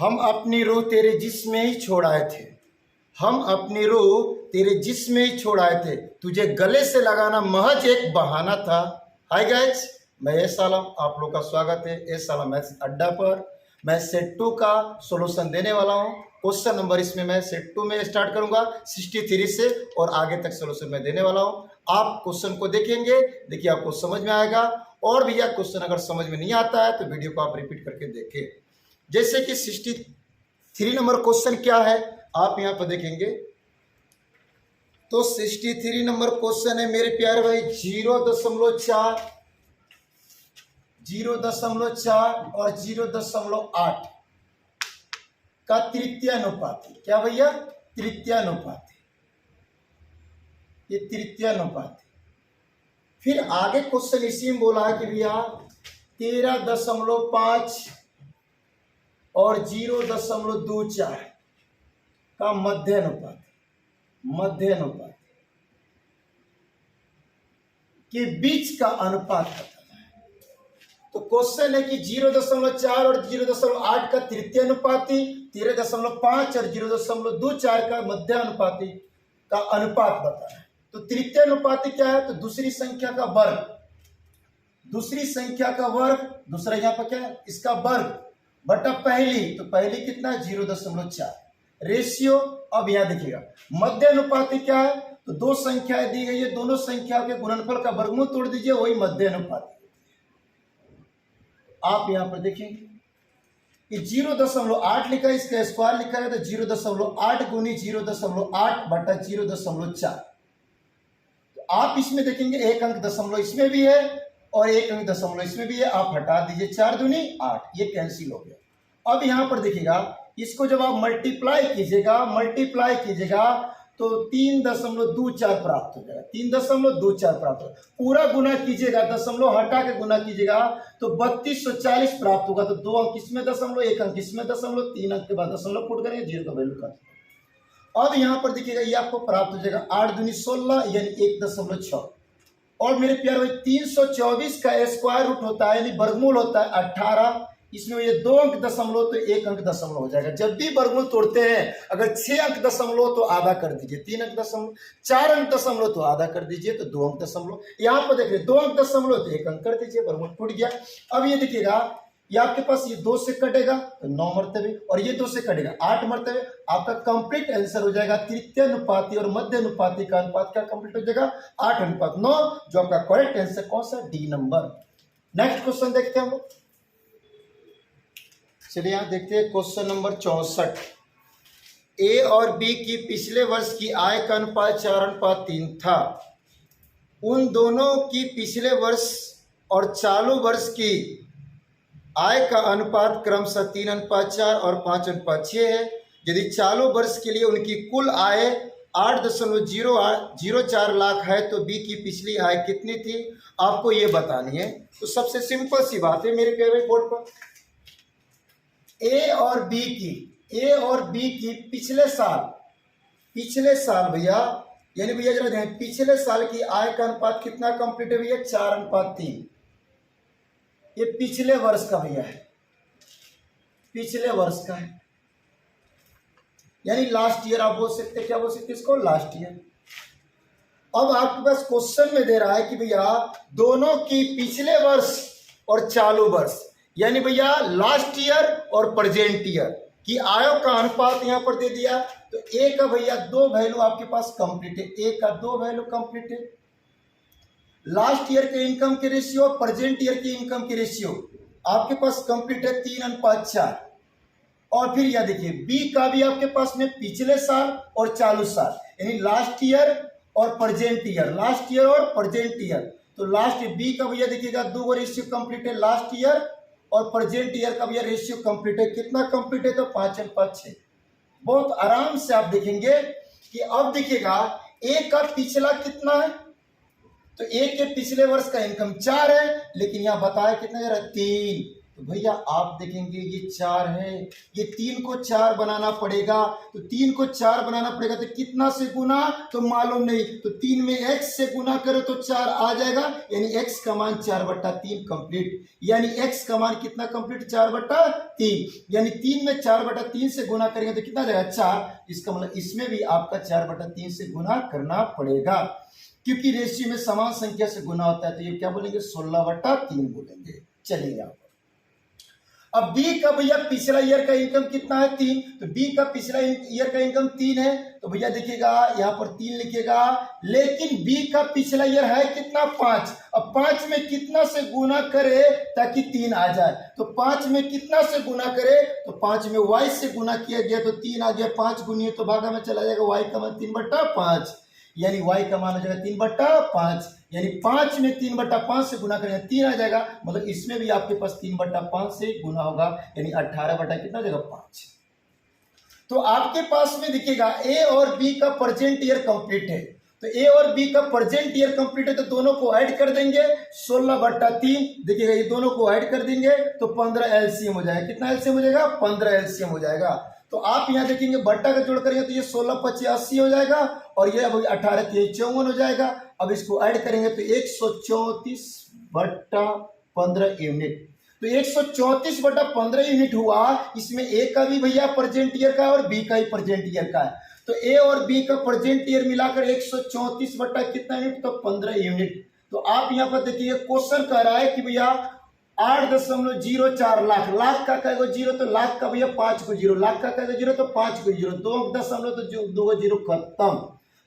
हम अपनी रूह तेरे जिस्म में ही छोड़ आए थे। हम अपनी रूह तेरे जिस्म में ही छोड़ आए थे, तुझे गले से लगाना महज एक बहाना था। हाय गाइस, मैं एस आलम, आप लोग का स्वागत है एस आलम मैथ्स अड्डा पर। मैं सेट 2 का सॉल्यूशन देने वाला हूं। क्वेश्चन नंबर इसमें मैं सेट 2 में स्टार्ट करूंगा 63 से और आगे तक सॉल्यूशन मैं देने वाला हूं। आप क्वेश्चन को देखेंगे, देखिए आपको समझ में आएगा। और भैया क्वेश्चन अगर समझ में नहीं आता है तो वीडियो को आप रिपीट करके देखें। जैसे कि 63 नंबर क्वेश्चन क्या है आप यहाँ पर देखेंगे तो 63 नंबर क्वेश्चन है मेरे प्यारे भाई 0.4 और 0.8 का तृतीयानुपाती। क्या भैया? तृतीयानुपाती। ये तृतीयानुपाती। फिर आगे क्वेश्चन इसी में बोला है कि भैया 13.5 और 0.24 का मध्यानुपात के बीच का अनुपात बताना है। तो क्वेश्चन है कि 0.4 और 0.8 का तृतीयानुपाती, 13.5 और 0.24 का मध्यानुपाती का अनुपात बताना है। तो तृतीयानुपाती क्या है? तो दूसरी संख्या का वर्ग, दूसरा यहाँ पर क्या है? इसका वर्ग बटा पहली, तो पहली कितना? 0.4 रेशियो। अब यहां देखिएगा मध्यानुपाती क्या है? तो दो संख्याएं दी गई है, दोनों संख्याओं के गुणनफल का वर्गमूल तोड़ दीजिए, वही मध्यानुपाती। आप यहां पर देखेंगे कि 0.8 लिखा है, इसका स्क्वायर लिखा है, तो 0.8 गुनी 0.8 बटा 0.4। तो आप इसमें देखेंगे एक अंक दशमलव इसमें भी है और एक अंक दशमलव इसमें भी है, आप हटा दीजिए, 4 दूनी 8, ये कैंसिल हो गया। अब यहां पर देखिएगा इसको जब आप मल्टीप्लाई कीजिएगा तो 3.24 प्राप्त हो जाएगा, 3.24 प्राप्त होगा। पूरा गुना कीजिएगा, दशमलव हटा के गुना कीजिएगा तो 3240 प्राप्त होगा। तो दो अंक इसमें दशमलव, एक अंक इसमें दशमलव, 3 अंक के बाद दशमलव पुट करेंगे, 0 का वैल्यू कर। अब यहां पर देखिएगा ये आपको प्राप्त हो जाएगा 8 दूनी 16 यानी 1.6। और मेरे प्यारे भाई 324 का स्क्वायर रूट होता है यानी वर्गमूल होता है 18। इसमें ये 2 अंक दशमलव तो 1 अंक दशमलव हो जाएगा। जब भी वर्गमूल तोड़ते हैं अगर 6 अंक दशमलव तो आधा कर दीजिए, 3 अंक दशमलव, 4 अंक दशमलव तो आधा कर दीजिए, तो 2 अंक दशमलव। यहाँ पर देखिए 2 अंक दशमलव तो 1 अंक कर दीजिए, वर्गमूल टूट गया। अब ये देखिएगा ये आपके पास ये 2 से कटेगा तो 9 मरतबे और ये 2 से कटेगा 8 मरतबे। आपका कंप्लीट आंसर हो जाएगा तृतीयानुपाती और मध्यानुपाती का अनुपात क्या कंप्लीट हो जाएगा? 8:9, जो आपका करेक्ट आंसर कौन सा? D number. नेक्स्ट क्वेश्चन देखते हैं हम लोग। चलिए यहां देखते हैं क्वेश्चन नंबर 64। ए और बी की पिछले वर्ष की आय का अनुपात 4:3 था। उन दोनों की पिछले वर्ष और चालू वर्ष की आय का अनुपात क्रमशः 3:4 और 5:6 है। यदि चालू वर्ष के लिए उनकी कुल आय 8.04 लाख है तो बी की पिछली आय कितनी थी? आपको ये बतानी है। तो सबसे सिंपल सी बात है मेरे प्यारे बोर्ड पर, ए और बी की पिछले साल भैया, यानी भैया जरा ध्यान, पिछले साल की आय का अनुपात कितना कंप्लीट है भैया? 4:3। ये पिछले वर्ष का भैया है, पिछले वर्ष का है, यानी लास्ट ईयर आप बोल सकते, क्या बोल सकते इसको? Last year. अब आपके पास क्वेश्चन में दे रहा है कि भैया दोनों की पिछले वर्ष और चालू वर्ष, यानी भैया लास्ट ईयर और प्रेजेंट ईयर की आयों का अनुपात यहां पर दे दिया। तो ए का भैया 2 वैल्यू आपके पास कंप्लीट है, ए का 2 वैल्यू कंप्लीट है। लास्ट ईयर के इनकम के रेशियो और प्रेजेंट ईयर की इनकम के रेशियो आपके पास कंप्लीट है 3:4। और फिर यह देखिए बी का भी आपके पास में पिछले साल और चालू साल, यानी लास्ट ईयर और प्रेजेंट ईयर, तो लास्ट बी का भैया देखिएगा 2 रेशियो कंप्लीट है, लास्ट ईयर और प्रेजेंट ईयर का भैया रेशियो कंप्लीट है। कितना कंप्लीट है? तो 5:6। बहुत आराम से आप देखेंगे कि अब देखिएगा ए का पिछला कितना है? तो ए के पिछले वर्ष का इनकम 4 है, लेकिन यहां बताया कितना जा रहा है? 3। तो भैया आप देखेंगे ये 4 है, ये 3 को 4 बनाना पड़ेगा, तो 3 को 4 बनाना पड़ेगा तो कितना से गुना तो मालूम नहीं, तो 3 में x से गुना करो तो 4 आ जाएगा, यानी x का मान 4/3 कंप्लीट, यानी x का मान कितना कंप्लीट 4/3, यानी 3 में 4/3 से गुना करेंगे तो कितना जाएगा 4, इसका मतलब इसमें भी आपका 4/3 से गुना करना पड़ेगा, क्योंकि रेशियो में समान संख्या से गुना होता है, तो ये क्या बोलेंगे 16/3 बोलेंगे। चलिए अब बी का भैया पिछला ईयर का इनकम कितना है 3, तो बी का पिछला ईयर का इनकम 3 है, तो भैया देखिएगा यहाँ पर 3 लिखिएगा, लेकिन बी का पिछला ईयर है कितना 5, अब 5 में कितना से गुना करे ताकि 3 आ जाए, तो 5 में कितना से गुना करे, तो 5 में y से गुना किया गया तो 3 आ गया, 5 गुनी तो भागा में चला जाएगा, y का मान 3/5, यानी y का मान हो जाएगा 3/5, यानी 5 में 3/5 से गुना करेंगे 3 आ जाएगा, मतलब इसमें भी आपके पास 3/5 से गुना होगा, यानी 18 बटा कितना हो जाएगा 5। तो आपके पास में दिखेगा ए और बी का प्रेजेंट ईयर कंप्लीट है, तो ए और बी का प्रेजेंट ईयर कंप्लीट है, तो दोनों को ऐड कर देंगे 16/3, देखिएगा ये दोनों को ऐड कर देंगे तो 15 एलसीएम हो जाएगा, कितना एलसीएम हो जाएगा 15 एलसीएम हो जाएगा। तो आप यहाँ देखेंगे बट्टा का जोड़ करेंगे तो ये 16×5 80 हो जाएगा, और ये अब 18×3 54 हो जाएगा, अब इसको ऐड करेंगे तो 134/15 यूनिट, तो 134/15 यूनिट हुआ, इसमें ए का भी भैया प्रेजेंट ईयर का है और बी का ही प्रेजेंट ईयर का है, तो ए और बी का प्रेजेंट ईयर मिलाकर 134 बटा कितना यूनिट, तो 15 यूनिट। तो आप यहाँ पर देखिए क्वेश्चन कह रहा है कि भैया 8.04 लाख, लाख का कहेगा 0 तो लाख का भैया 5 को 0, लाख का कहेगा 0 तो 5 को 0, 2 तो 2 0 खत्म,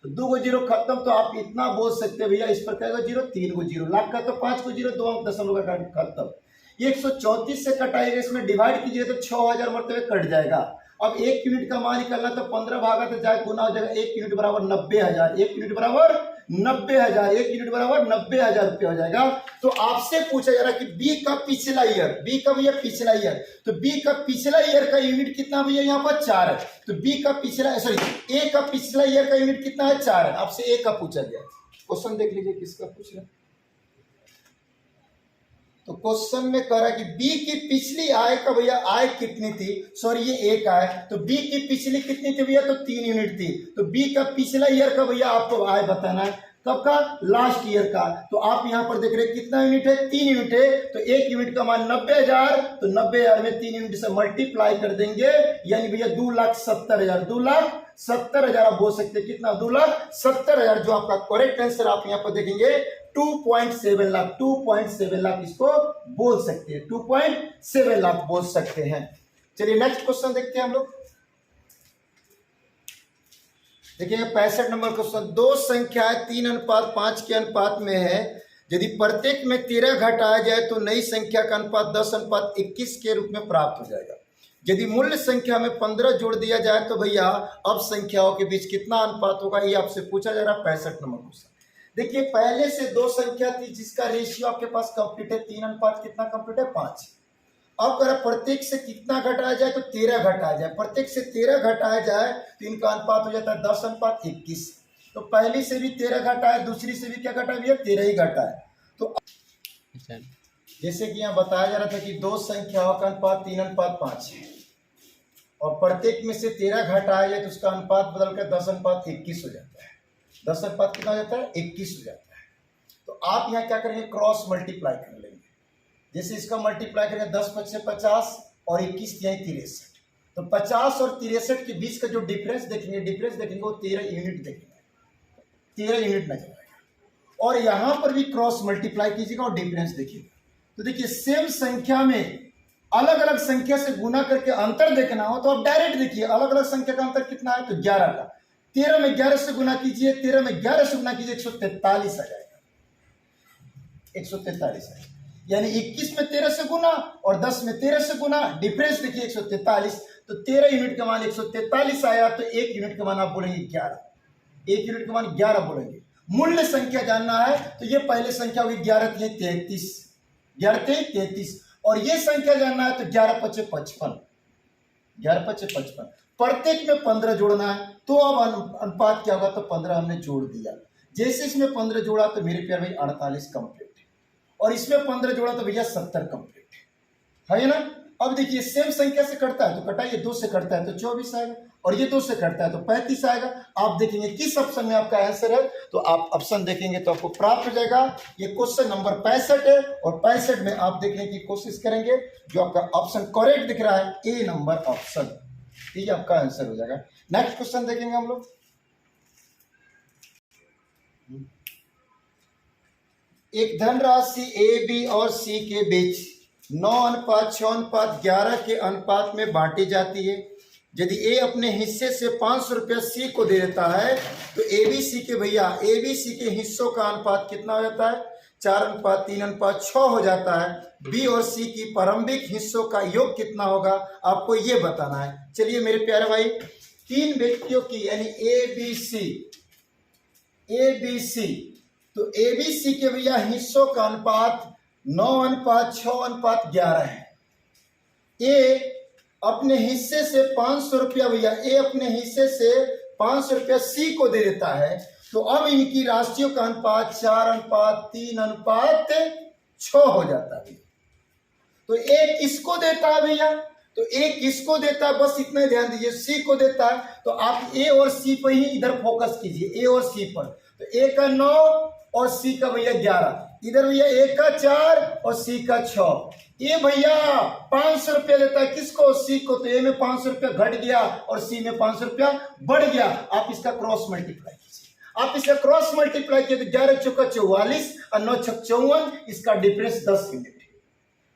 2 0 खत्म, तो आप इतना बोल सकते हैं भैया इस पर कहेगा 0, 3 को 0, लाख का तो 5 को 0, 2 का खत्म। 134 से कटाएगा, इसमें डिवाइड कीजिए तो 6000 मरते हुए कट जाएगा। अब 1 यूनिट का मान निकलना तो 15 भागा तो जाए गुना हो जाएगा, 1 यूनिट बराबर 90,000, 1 यूनिट बराबर 90,000, 1 यूनिट बराबर 90,000 रुपये हो जाएगा। तो आपसे पूछा जा रहा है कि बी का पिछला ईयर, बी का भैया पिछला ईयर, तो बी का पिछला ईयर का यूनिट कितना भैया यहाँ पर 4 है, तो बी का पिछला सॉरी ए का पिछला ईयर का यूनिट कितना है 4 है, आपसे ए का पूछा गया। क्वेश्चन देख लीजिए किसका पूछ रहा है, तो क्वेश्चन में कह रहा है कि बी की पिछली आय का भैया आय कितनी थी, सॉरी ये ए का है, तो बी की पिछली कितनी थी भैया, तो 3 यूनिट थी, तो बी का पिछला ईयर का भैया आपको आय बताना है, कब का लास्ट ईयर का, तो आप यहाँ पर देख रहे हैं कितना यूनिट है 3 यूनिट है, तो 1 यूनिट का मान 90,000, तो 90,000 में 3 यूनिट से मल्टीप्लाई कर देंगे, यानी भैया 2,70,000, 2,70,000 आप बोल सकते हैं कितना 2,70,000, जो आपका करेक्ट आंसर आप यहाँ पर देखेंगे 2.7 लाख, 2.7 लाख इसको बोल सकते हैं, 2.7 लाख बोल सकते हैं। चलिए नेक्स्ट क्वेश्चन देखते हैं हम लोग, देखिए 65 नंबर क्वेश्चन, दो संख्याएं 3:5 के अनुपात में है, यदि प्रत्येक में 13 घटाया जाए तो नई संख्या का अनुपात 10:21 के रूप में प्राप्त हो जाएगा। यदि मूल्य संख्या में 15 जोड़ दिया जाए तो भैया अब संख्याओं के बीच कितना अनुपात होगा, ये आपसे पूछा जा रहा है 65 नंबर क्वेश्चन। देखिए पहले से दो संख्या थी जिसका रेशियो आपके पास कंप्लीट है 3 कितना कंप्लीट है 5। अब अगर प्रत्येक से कितना घटाया जाए तो 13 घटाया जाए, प्रत्येक से 13 घटाया जाए तो इनका अनुपात हो जाता है 10:21। तो पहली से भी 13 घटा है, दूसरी से भी क्या घटा है भैया 13 ही घटा है। तो जैसे कि यहाँ बताया जा रहा था कि दो संख्याओं का अनुपात 3:5 है और प्रत्येक में से 13 घटाया जाए तो उसका अनुपात बदलकर 10:21 हो जाता है, 10 कितना हो जाता है 21 हो जाता है। तो आप यहाँ क्या करेंगे क्रॉस मल्टीप्लाई कर लेंगे, जैसे इसका मल्टीप्लाई करेंगे 10×5 = 50 और 21 = 63, तो 50 और 63 के बीच का जो डिफरेंस देखेंगे वो 13 यूनिट देखेंगे, 13 यूनिट नजर आएगा। और यहाँ पर भी क्रॉस मल्टीप्लाई कीजिएगा और डिफरेंस देखिएगा, तो देखिए सेम संख्या में अलग अलग संख्या से गुना करके अंतर देखना हो तो आप डायरेक्ट देखिए अलग अलग संख्या का अंतर कितना है, तो 11 का, 13 में 11 से गुना कीजिए, 13 में 11 से गुना कीजिए 143 आ जाएगा, 143 है, यानी 21 में 13 से गुना और 10 में 13 से गुना, डिफरेंस देखिए 143, तो 13 यूनिट का मान 143 आया, तो 1 यूनिट का मान आप बोलेंगे 11, 1 यूनिट का मान 11 बोलेंगे। मूल्य संख्या जानना है तो ये पहले संख्या होगी 11 × 33, 11 × 33, और ये संख्या जानना है तो 11×5 = 55, 11×5 = 55, प्रत्येक में 15 जोड़ना है, तो अब अनुपात क्या होगा, तो 15 हमने जोड़ दिया, जैसे इसमें 15 जोड़ा तो मेरे प्यार भाई 48 कंप्लीट, और इसमें 15 जोड़ा तो भैया 70 कंप्लीट। है ना। अब देखिए सेम संख्या से कटता है तो कटाइए, 2 से कटता है तो 24 आएगा, और ये 2 से कटता है तो 35 आएगा। आप देखेंगे किस ऑप्शन में आपका आंसर है, तो आप ऑप्शन देखेंगे तो आपको प्राप्त हो जाएगा। ये क्वेश्चन नंबर 65 है, और 65 में आप देखने की कोशिश करेंगे, जो आपका ऑप्शन करेक्ट दिख रहा है ए नंबर ऑप्शन, ये आपका आंसर हो जाएगा। नेक्स्ट क्वेश्चन देखेंगे हम लोग। एक धनराशि ए, बी और सी के बीच 9:6:11 के अनुपात में बांटी जाती है। यदि ए अपने हिस्से से 500 रुपया सी को दे देता है, तो एबीसी के हिस्सों का अनुपात कितना हो जाता है? 4:3:6 हो जाता है। बी और सी की प्रारंभिक हिस्सों का योग कितना होगा, आपको ये बताना है। चलिए मेरे प्यारे भाई, 3 व्यक्तियों की यानी एबीसी, तो एबीसी के भैया हिस्सों का अनुपात 9:6:11 है। ए अपने हिस्से से 500 रुपया ए अपने हिस्से से 500 रुपया सी को दे देता है, तो अब इनकी राशियों का अनुपात 4:3:6 हो जाता है। तो एक किसको देता है भैया, तो एक किसको देता है, बस इतना ध्यान दीजिए, सी को देता है। तो आप ए और सी पर ही इधर फोकस कीजिए, ए और सी पर। तो ए का 9 और सी का भैया 11, इधर भैया ए का 4 और सी का 6। ये भैया 500 रुपया देता है किसको, सी को। तो ए में 500 रुपया घट गया और सी में 500 रुपया बढ़ गया। आप इसका क्रॉस मल्टीप्लाई कीजिए, तो 11 चौका 44 और 9 छक 54, इसका डिफरेंस 10 यूनिट है।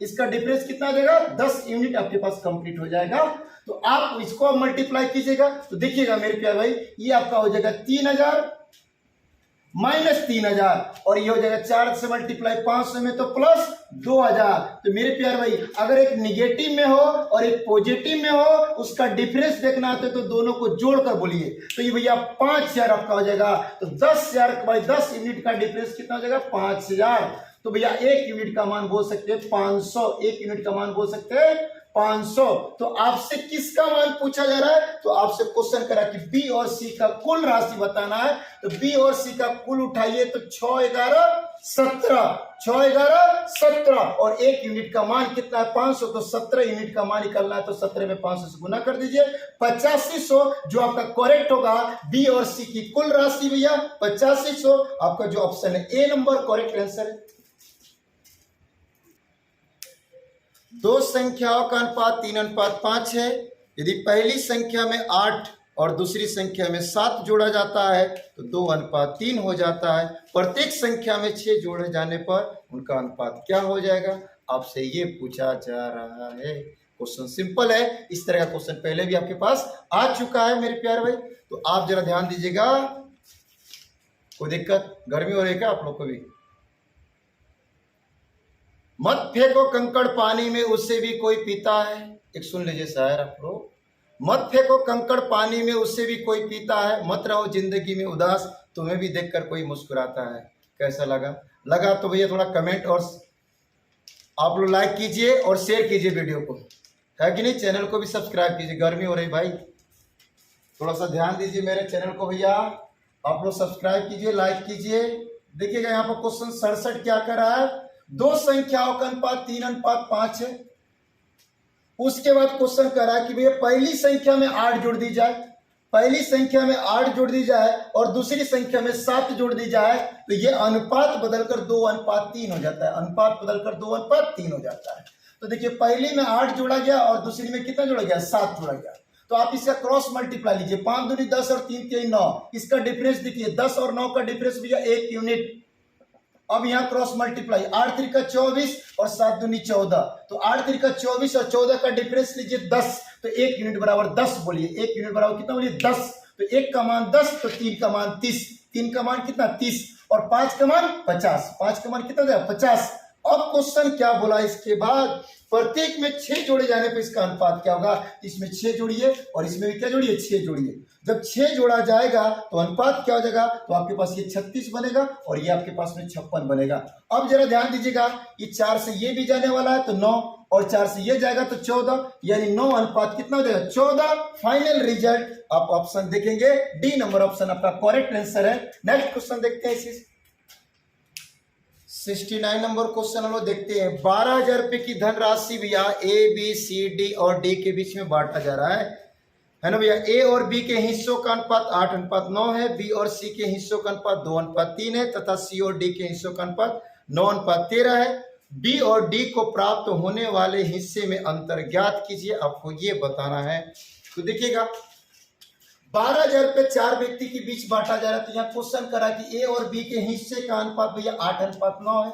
इसका डिफरेंस कितना देगा, 10 यूनिट आपके पास कंप्लीट हो जाएगा। तो आप इसको मल्टीप्लाई कीजिएगा, तो देखिएगा मेरे प्यारे भाई, ये आपका हो जाएगा 3000 माइनस 3000, और ये हो जाएगा 4 से मल्टीप्लाई 500 में तो प्लस 2000। तो मेरे प्यारे भाई, अगर एक निगेटिव में हो और एक पॉजिटिव में हो, उसका डिफरेंस देखना है तो दोनों को जोड़कर बोलिए। तो ये भैया 5000 आपका हो जाएगा। तो 10,000 बाई 10 यूनिट का डिफरेंस कितना हो जाएगा, 5000। तो भैया 1 यूनिट का मान बोल सकते हैं 500, 1 यूनिट का मान बोल सकते हैं 500। तो आपसे किसका मान पूछा जा रहा है, तो आपसे क्वेश्चन करा कि बी और सी का कुल राशि बताना है। तो बी और सी का कुल उठाइए, तो 6 11 17, और 1 यूनिट का मान कितना है, 500। तो 17 यूनिट का मान निकलना है, तो 17 में 500 से गुना कर दीजिए, 8500 जो आपका करेक्ट होगा। बी और सी की कुल राशि भैया 8500, आपका जो ऑप्शन है ए नंबर करेक्ट आंसर है। दो संख्याओं का अनुपात 3:5 है। यदि पहली संख्या में 8 और दूसरी संख्या में 7 जोड़ा जाता है, तो 2:3 हो जाता है। प्रत्येक संख्या में 6 जोड़े जाने पर उनका अनुपात क्या हो जाएगा, आपसे ये पूछा जा रहा है। क्वेश्चन सिंपल है, इस तरह का क्वेश्चन पहले भी आपके पास आ चुका है मेरे प्यारे भाई। तो आप जरा ध्यान दीजिएगा। कोई दिक्कत, गर्मी हो रही है क्या आप लोग को भी? मत फेंको कंकड़ पानी में, उससे भी कोई पीता है। एक सुन लीजिए शायर आप लोग, मत फेंको कंकड़ पानी में, उससे भी कोई पीता है। मत रहो जिंदगी में उदास, तुम्हें भी देखकर कोई मुस्कुराता है। कैसा लगा तो भैया थोड़ा कमेंट और आप लोग लाइक कीजिए और शेयर कीजिए वीडियो को, है कि नहीं। चैनल को भी सब्सक्राइब कीजिए, गर्मी हो रही भाई, थोड़ा सा ध्यान दीजिए मेरे चैनल को भैया। आप लोग सब्सक्राइब कीजिए, लाइक कीजिए। देखिएगा यहाँ पर क्वेश्चन 67 क्या कर रहा है, दो संख्याओं का अनुपात 3:5 है। उसके बाद क्वेश्चन कर रहा है कि भैया पहली संख्या में 8 जोड़ दी जाए, और दूसरी संख्या में 7 जोड़ दी जाए, तो ये अनुपात बदलकर 2:3 हो जाता है। तो देखिए पहली में 8 जोड़ा गया और दूसरी में कितना जोड़ा गया, 7 जोड़ा गया। तो आप इसका क्रॉस मल्टीप्लाई लीजिए, 5 दूनी 10 और 3 3 9, इसका डिफरेंस देखिए 10 और 9 का डिफरेंस भैया 1 यूनिट। अब यहाँ क्रॉस मल्टीप्लाई, 8 3 का 24 और 7 दूनी 14, तो 8 3 का 24 और 14 का डिफरेंस लीजिए 10, तो 1 यूनिट बराबर 10 बोलिए। 1 यूनिट बराबर कितना बोलिए, 10। तो 1 का मान 10, तो 3 का मान 30, 3 का मान कितना 30, और 5 का मान 50, 5 का मान कितना दिया 50। अब क्वेश्चन क्या बोला, इसके बाद प्रत्येक में 6 जोड़े जाने पर इसका अनुपात क्या होगा। इसमें 6 जोड़िए और इसमें भी क्या जोड़िए, 6 जोड़िए। जब 6 जोड़ा जाएगा तो अनुपात क्या हो जाएगा, तो आपके पास ये 36 बनेगा और ये आपके पास में 56 बनेगा। अब जरा ध्यान दीजिएगा, ये 4 से ये भी जाने वाला है तो 9, और 4 से ये जाएगा तो 14, यानी 9 अनुपात कितना हो जाएगा 14। फाइनल रिजल्ट आप ऑप्शन देखेंगे, डी नंबर ऑप्शन आपका करेक्ट आंसर है। नेक्स्ट क्वेश्चन देखते हैं। 69 नंबर क्वेश्चन हम लोग देखते हैं। 12,000 रुपए की धनराशि भैया ए बी सी डी और डी के बीच में बांटा जा रहा है ना भैया। ए और बी के हिस्सों का अनुपात 8:9 है, बी और सी के हिस्सों का अनुपात 2:3 है तथा सी और डी के हिस्सों का अनुपात 9:13 है। बी और डी को प्राप्त होने वाले हिस्से में अंतर ज्ञात कीजिए, आपको ये बताना है। तो देखिएगा 12,000 रुपए 4 व्यक्ति के बीच बांटा जा रहा है। तो यहाँ क्वेश्चन करा कि ए और बी के हिस्से का अनुपात भैया 8:9 है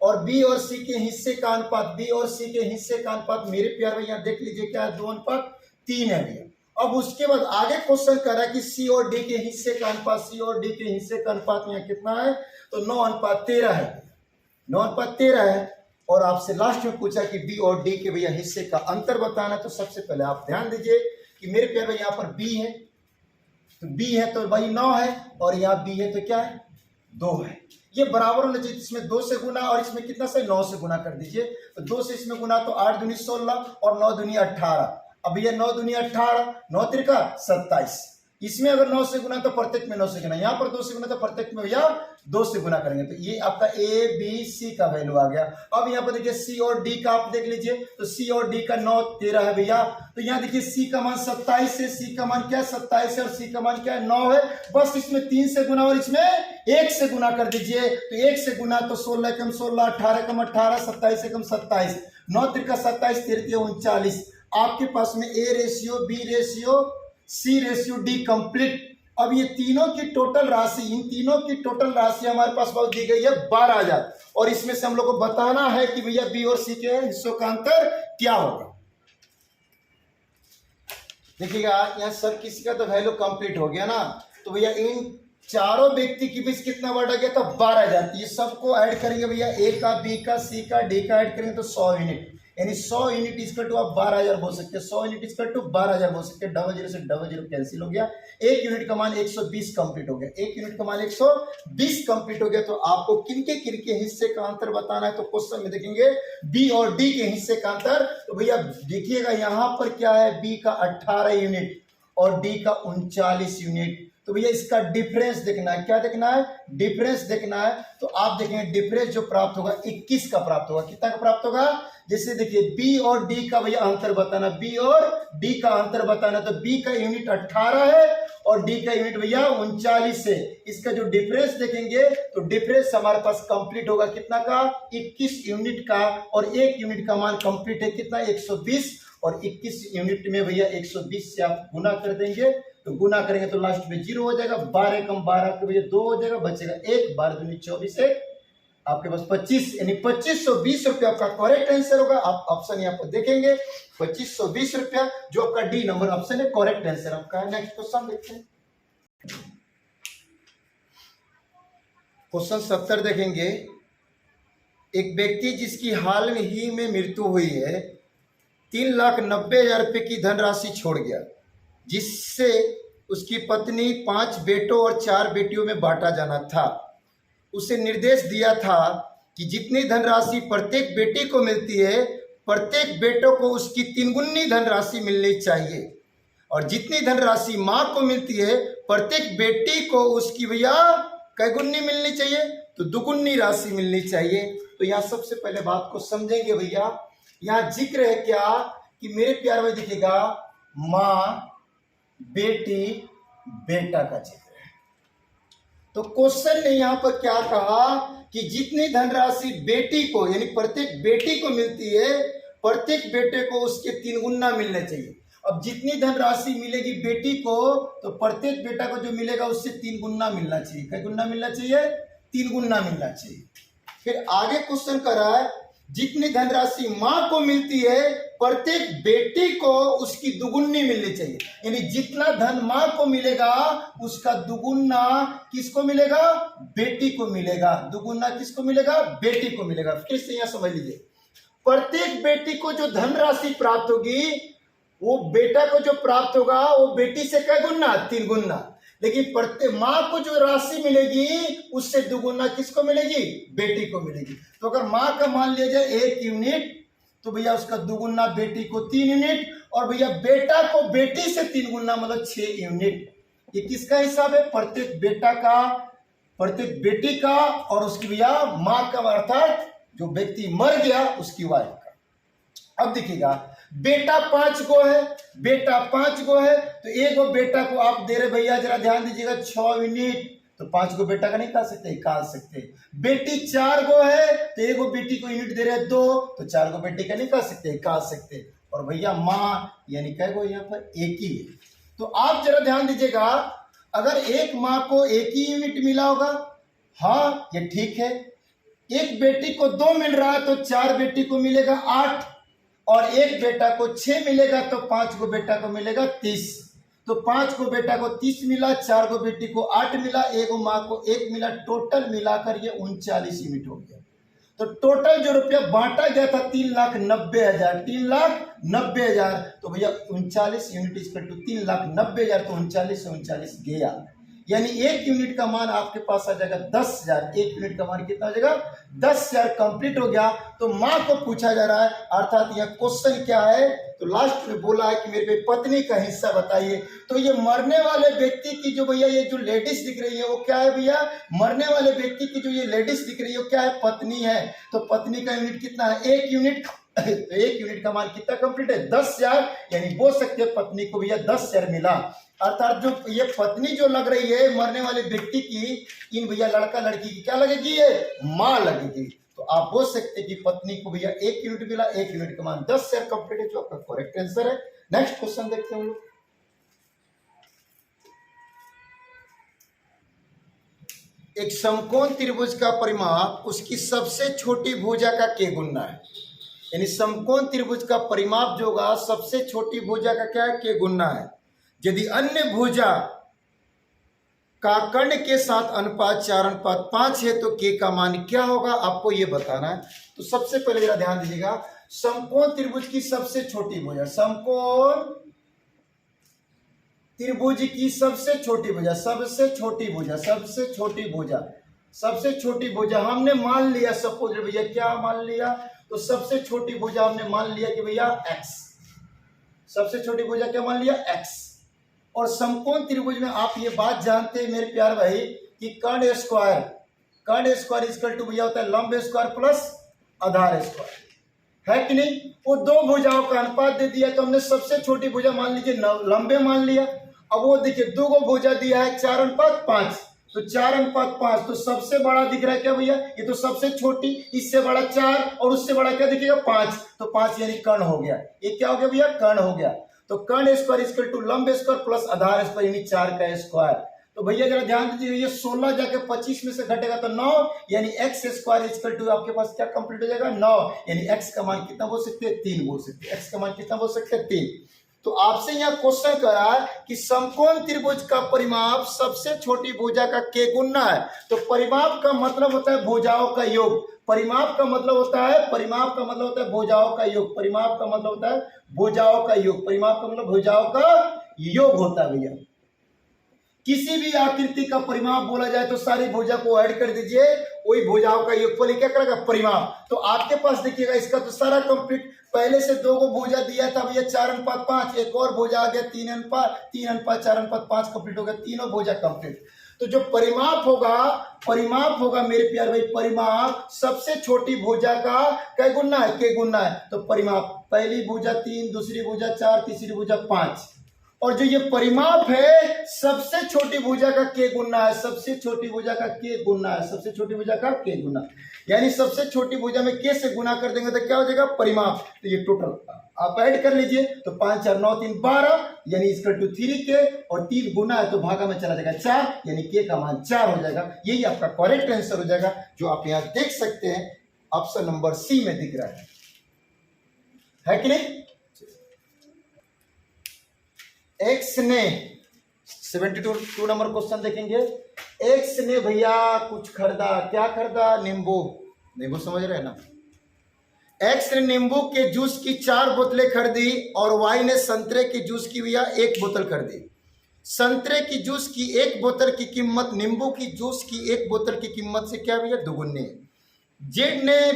और बी और सी के हिस्से का अनुपात, बी और सी के हिस्से का अनुपात मेरे प्यार भैया देख लीजिए क्या है, 2:3 है भैया। अब उसके बाद आगे क्वेश्चन कर रहा है कि सी और डी के हिस्से का अनुपात, सी और डी के हिस्से का अनुपात यहाँ कितना है, तो 9:13 है, 9:13 है। और आपसे लास्ट में पूछा कि बी और डी के भैया हिस्से का अंतर बताना। तो सबसे पहले आप ध्यान दीजिए कि मेरे प्यार भैया यहाँ पर बी है, तो बी है तो भाई 9 है और यहाँ बी है तो क्या है, 2 है। ये बराबर होना चाहिए, इसमें 2 से गुना और इसमें कितना से 9 से गुना कर दीजिए। तो 2 से इसमें गुना तो 8 दूनी 16 और 9 दूनी 18। अब ये 9 दूनी 18, 9 त्रिका 27। इसमें अगर 9 से गुना तो प्रत्येक में 9 से गुना, यहाँ पर 2 से गुना तो प्रत्येक में भैया 2 से गुना करेंगे। तो ये आपका ए बी सी का वैल्यू आ गया। अब यहाँ पर देखिए सी और डी का आप देख लीजिए, तो सी और डी का 9 13 है भैया। तो यहाँ देखिए सी का मान 27 है, सी का मान क्या है 27 है और सी का मान क्या है 9 है। बस इसमें 3 से गुना और इसमें 1 से गुना कर दीजिए। तो 1 से गुना तो 16 कम 16, 18 कम 18, 27 से कम 27, 9 त्रिका 27, 13 39। आपके पास में A ratio, B ratio, C ratio, D complete. अब ये तीनों की टोटल राशि, इन तीनों की टोटल राशि हमारे पास बहुत दी गई है 12,000 और इसमें से हम लोग को बताना है कि भैया बी और सी के हिस्सों का अंतर क्या होगा। देखिएगा यहाँ सब किसी का तो वैल्यू कंप्लीट हो गया ना। तो भैया इन चारों व्यक्ति के बीच कितना बांटा गया था, 12,000। ये सबको ऐड करेंगे भैया, ए का, बी का, सी का, डी का ऐड करेंगे तो 100 यूनिट, यानी 100 यूनिट इसका टू आप 12,000 बोल सकते हैं, 100 यूनिट इसका टू 12,000 बोल सकते हैं। 00 से 00 कैंसिल हो गया, 1 यूनिट का मान 120 कंप्लीट हो गया, 1 यूनिट का मान 120 कंप्लीट हो गया। तो आपको किनके हिस्से का अंतर बताना है, तो क्वेश्चन में देखेंगे बी और डी के हिस्से का अंतर। तो भैया देखिएगा यहाँ पर क्या है, बी का 18 यूनिट और डी का 39 यूनिट। तो भैया इसका डिफरेंस देखना है, क्या देखना है, डिफरेंस देखना है। तो आप देखेंगे डिफरेंस जो प्राप्त होगा 21 का प्राप्त होगा। कितना का प्राप्त होगा, जैसे देखिए बी और डी का भैया अंतर बताना, बी और डी का अंतर बताना। तो बी का यूनिट 18 है और डी का यूनिट भैया 39 है। इसका जो डिफरेंस देखेंगे तो डिफरेंस हमारे पास कंप्लीट होगा कितना का, 21 यूनिट का। और 1 यूनिट का मान कंप्लीट है कितना, 120 और 21 यूनिट में भैया 120 से आप गुना कर देंगे। तो गुना करेंगे तो लास्ट में 0 हो जाएगा, 12 कम 12 के भैया 2 हो जाएगा, बचेगा 1, 12 दूनी 24 है आपके पास 25, यानी 2520 रुपया आपका करेक्ट आंसर होगा। आप ऑप्शन यहाँ पर देखेंगे 2520 रुपया, जो आपका डी नंबर ऑप्शन है करेक्ट आंसर आपका है। नेक्स्ट क्वेश्चन देखते हैं, क्वेश्चन 70 देखेंगे। एक व्यक्ति जिसकी हाल ही में मृत्यु हुई है 3,90,000 रुपए की धनराशि छोड़ गया, जिससे उसकी पत्नी 5 बेटों और 4 बेटियों में बांटा जाना था। उसे निर्देश दिया था कि जितनी धनराशि प्रत्येक बेटी को मिलती है, प्रत्येक बेटों को उसकी 3 गुनी धनराशि मिलनी चाहिए, और जितनी धनराशि माँ को मिलती है, प्रत्येक बेटी को उसकी भैया कै गुनी मिलनी चाहिए, तो 2 गुनी राशि मिलनी चाहिए। तो यहाँ सबसे पहले बात को समझेंगे भैया। यहाँ जिक्र है क्या कि मेरे प्यार में दिखेगा माँ, बेटी, बेटा का जिक्र है। तो क्वेश्चन ने यहाँ पर क्या कहा कि जितनी धनराशि बेटी को, यानी प्रत्येक बेटी को मिलती है, प्रत्येक बेटे को उसके 3 गुना मिलना चाहिए। अब जितनी धनराशि मिलेगी बेटी को, तो प्रत्येक बेटा को जो मिलेगा उससे 3 गुना मिलना चाहिए। क्या गुना मिलना चाहिए, 3 गुना मिलना चाहिए। फिर आगे क्वेश्चन कर रहा है जितनी धनराशि माँ को मिलती है, प्रत्येक बेटी को उसकी 2 गुनी मिलनी चाहिए। यानी जितना धन माँ को मिलेगा उसका 2 गुना किसको मिलेगा, बेटी को मिलेगा। 2 गुना किसको मिलेगा, बेटी को मिलेगा। फिर से यहाँ समझ लीजिए, प्रत्येक बेटी को जो धनराशि प्राप्त होगी, वो बेटा को जो प्राप्त होगा वो बेटी से क्या गुना, 3 गुना। लेकिन प्रत्येक माँ को जो राशि मिलेगी उससे 2 गुना किसको मिलेगी, बेटी को मिलेगी। तो अगर माँ का मान लिया जाए 1 यूनिट, तो भैया उसका 2 गुना बेटी को 3 यूनिट, और भैया बेटा को बेटी से 3 गुना मतलब 6 यूनिट। ये किसका हिसाब है, प्रत्येक बेटा का प्रत्येक बेटी का और उसकी भैया माँ का, अर्थात जो व्यक्ति मर गया उसकी वाइफ का। अब देखिएगा बेटा 5 गो है, बेटा 5 गो है, तो एक गो बेटा को आप दे रहे भैया, जरा ध्यान दीजिएगा 6 यूनिट, तो 5 गो बेटा का निकाल सकते, निकाल सकते। बेटी 4 गो है, तो एक गो बेटी को यूनिट दे रहे हैं 2, तो 4 गो बेटी का निकाल सकते, निकाल सकते। और भैया माँ यानी कै गो, यहाँ पर एक ही है। तो आप जरा ध्यान दीजिएगा, अगर एक माँ को एक ही यूनिट मिला होगा, हाँ ये ठीक है। एक बेटी को 2 मिल रहा है, तो 4 बेटी को मिलेगा 8, और एक बेटा को 6 मिलेगा, तो 5 को बेटा को मिलेगा 30। तो 5 को बेटा को 30 मिला, 4 को बेटी को 8 मिला, एक माँ को 1 मिला, टोटल मिलाकर ये 39 यूनिट हो गया। तो टोटल जो रुपया बांटा गया था 3,90,000, 3,90,000, तो भैया 39 यूनिट इक्वल टू 3,90,000, तो 39 से 39 गया, यानी एक यूनिट का मान आपके पास आ जाएगा 10,000। एक यूनिट का मान कितना हो जाएगा 10,000। कंप्लीट हो गया। तो माँ को पूछा जा रहा है, अर्थात यह क्वेश्चन क्या है, तो लास्ट में बोला है कि मेरे पत्नी का हिस्सा बताइए। तो ये मरने वाले व्यक्ति की जो भैया ये जो लेडीज दिख रही है वो क्या है भैया, मरने वाले व्यक्ति की जो ये लेडीज दिख रही है वो क्या है, पत्नी है। तो पत्नी का यूनिट कितना है, 1 यूनिट। तो 1 यूनिट का मान कितना कंप्लीट है 10,000, यानी बोल सकते हैं पत्नी को भैया 10,000 मिला। अर्थात जो ये पत्नी जो लग रही है मरने वाले व्यक्ति की, इन भैया लड़का लड़की की क्या लगेगी, ये माँ लगेगी। तो आप बोल सकते हैं कि पत्नी को भैया 1 यूनिट मिला, 1 यूनिट का मान 10,000 कंप्लीट है, जो आपका करेक्ट आंसर है। नेक्स्ट क्वेश्चन देखते हैं हम लोग। एक समकोण त्रिभुज का परिमाप उसकी सबसे छोटी भुजा का के गुना है, यानी समकोण त्रिभुज का परिमाप जो होगा सबसे छोटी भुजा का क्या है, के गुना है। यदि अन्य भुजा का कर्ण के साथ अनुपात 4:5 है तो के का मान क्या होगा, आपको ये बताना है। तो सबसे पहले जरा ध्यान दीजिएगा, समकोण त्रिभुज की सबसे छोटी भुजा, समकोण त्रिभुज की सबसे छोटी भुजा, सबसे छोटी भुजा, सबसे छोटी भुजा, सबसे छोटी भुजा हमने मान लिया, सपोज भैया क्या मान लिया, तो सबसे छोटी भुजा हमने मान लिया कि भैया x, सबसे छोटी भुजा क्या मान लिया x। और समकोण त्रिभुज में आप ये बात जानते हैं मेरे प्यार भाई कि कर्ण स्क्वायर, कर्ण स्क्वायर इक्वल टू भैया होता है लंब स्क्वायर प्लस आधार स्क्वायर, है कि नहीं। वो दो भुजाओं का अनुपात दे दिया, तो हमने सबसे छोटी भुजा मान लीजिए लंबे मान लिया। अब वो देखिए 2 गो भुजा दिया है 4:5, तो 4:5, तो सबसे बड़ा दिख रहा है क्या भैया, ये तो सबसे छोटी, इससे बड़ा 4 और उससे बड़ा क्या दिखेगा 5, तो 5 यानी कर्ण हो गया। ये क्या हो गया भैया, कर्ण हो गया। तो कर्ण स्क्वायर इक्वल टू लंब स्क्वायर प्लस आधार स्क्वायर यानी 4 का स्क्वायर। तो भैया जरा ध्यान दीजिए, ये 16 जाके 25 में से घटेगा तो 9, यानी एक्स स्क्वायर इक्वल टू आपके पास क्या कंप्लीट हो जाएगा 9, यानी एक्स का मान कितना बोल सकते हैं 3 बोल सकते हैं, एक्स का मान कितना बोल सकते हैं 3। तो आपसे यहाँ क्वेश्चन करा कि समकोण त्रिभुज का परिमाप सबसे छोटी भुजा का के गुना है। तो परिमाप का मतलब होता है भुजाओं का योग, परिमाप का मतलब होता है, परिमाप का मतलब होता है भुजाओं का योग, परिमाप का मतलब होता है भुजाओं का योग, परिमाप का मतलब भुजाओं का योग होता है भैया। किसी भी आकृति का परिमाप बोला जाए तो सारी भुजा को ऐड कर दीजिए, वही भुजाओं का योगफल क्या करेगा परिमाप। तो आपके पास देखिएगा इसका तो सारा कंप्लीट, पहले से 2 गो भुजा दिया था भैया 4:5, एक और भुजा आ गया 3:4:5 कंप्लीट हो गया, तीनों भुजा कंप्लीट। तो जो परिमाप होगा मेरे प्यार भाई, परिमाप सबसे छोटी भुजा का क्या गुना है, के गुना है। तो परिमाप पहली भुजा 3, दूसरी भुजा 4, तीसरी भुजा 5, और जो ये परिमाप है सबसे छोटी भुजा का के गुना है, सबसे छोटी भुजा का के गुना है, सबसे छोटी भुजा का के गुना, यानी सबसे छोटी भुजा में के से गुना कर देंगे तो क्या हो जाएगा परिमाप। तो ये टोटल आप ऐड कर लीजिए, तो 5 4 9 3 12, यानी इक्वल टू 3 के, और 3 गुना है तो भागा में चला जाएगा 4, यानी के का मान 4 हो जाएगा। यही आपका करेक्ट आंसर हो जाएगा, जो आप यहाँ देख सकते हैं ऑप्शन नंबर सी में दिख रहा है कि नहीं। एक्स ने 72 नंबर क्वेश्चन देखेंगे। एक्स ने भैया कुछ खरीदा, क्या खरीदा, नींबू समझ रहे हैं ना। एक्स ने नींबू के जूस की 4 बोतलें खरीदी और वाई ने संतरे की जूस की भैया 1 बोतल खरीदी। संतरे की जूस की 1 बोतल की कीमत नींबू की जूस की 1 बोतल की कीमत से क्या भैया दोगुनी है। जेड ने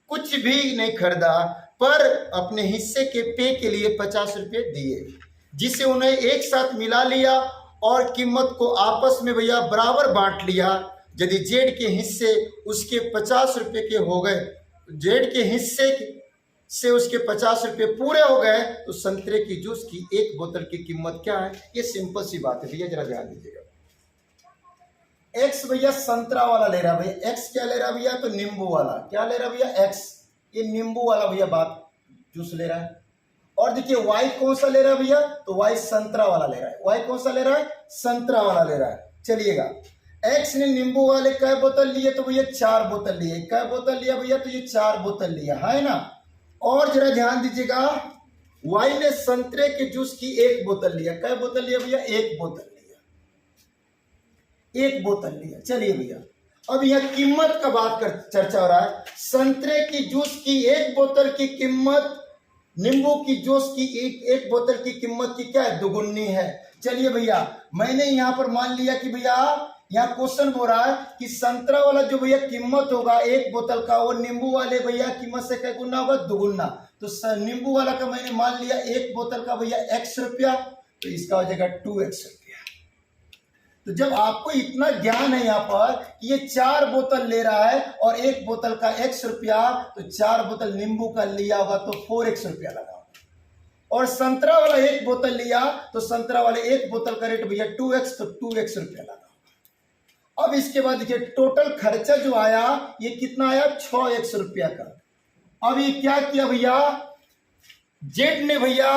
कुछ भी नहीं खरीदा पर अपने हिस्से के पे के लिए 50 रुपये दिए, जिसे उन्हें एक साथ मिला लिया और कीमत को आपस में भैया बराबर बांट लिया। यदि जेड के हिस्से उसके 50 रुपये के हो गए, जेड के हिस्से से उसके 50 रुपये पूरे हो गए तो संतरे की जूस की एक बोतल की कीमत क्या है? ये सिंपल सी बात है भैया, जरा ध्यान दीजिएगा। एक्स भैया संतरा वाला ले रहा भैया, एक्स क्या ले रहा भैया? तो नींबू वाला। क्या ले रहा भैया? एक्स, ये नींबू वाला भैया बात जूस ले रहा है। और देखिए वाई कौन सा ले रहा है भैया? तो वाई संतरा वाला ले रहा है। वाई कौन सा ले रहा है? संतरा वाला ले रहा है। चलिएगा, एक्स ने नींबू वाले कै बोतल लिए? तो भैया 4 बोतल लिए। कै बोतल लिया भैया? तो ये 4 बोतल लिया है ना। और जरा ध्यान दीजिएगा, वाई ने संतरे के जूस की 1 बोतल लिया। कै बोतल लिया भैया? 1 बोतल लिया, 1 बोतल लिया। चलिए भैया, अब यह कीमत का बात कर चर्चा हो रहा है। संतरे की जूस की 1 बोतल की कीमत नींबू की जूस की एक बोतल की कीमत की क्या है? दुगुनी है। चलिए भैया, मैंने यहां पर मान लिया कि भैया यहाँ क्वेश्चन हो रहा है कि संतरा वाला जो भैया कीमत होगा 1 बोतल का, वो नींबू वाले भैया कीमत से क्या गुना होगा? दुगुना। तो नींबू वाला का मैंने मान लिया 1 बोतल का भैया x रुपया, तो इसका हो जाएगा 2x रुपया। तो जब आपको इतना ज्ञान है यहाँ पर कि ये 4 बोतल ले रहा है और 1 बोतल का x रुपया, तो 4 बोतल नींबू का लिया होगा तो 4x रुपया लगा। और संतरा वाला 1 बोतल लिया तो संतरा वाले 1 बोतल का रेट भैया 2x, तो 2x रुपया लगा। अब इसके बाद देखिए टोटल खर्चा जो आया ये कितना आया? 6x रुपया का। अब ये क्या किया भैया? जेड ने भैया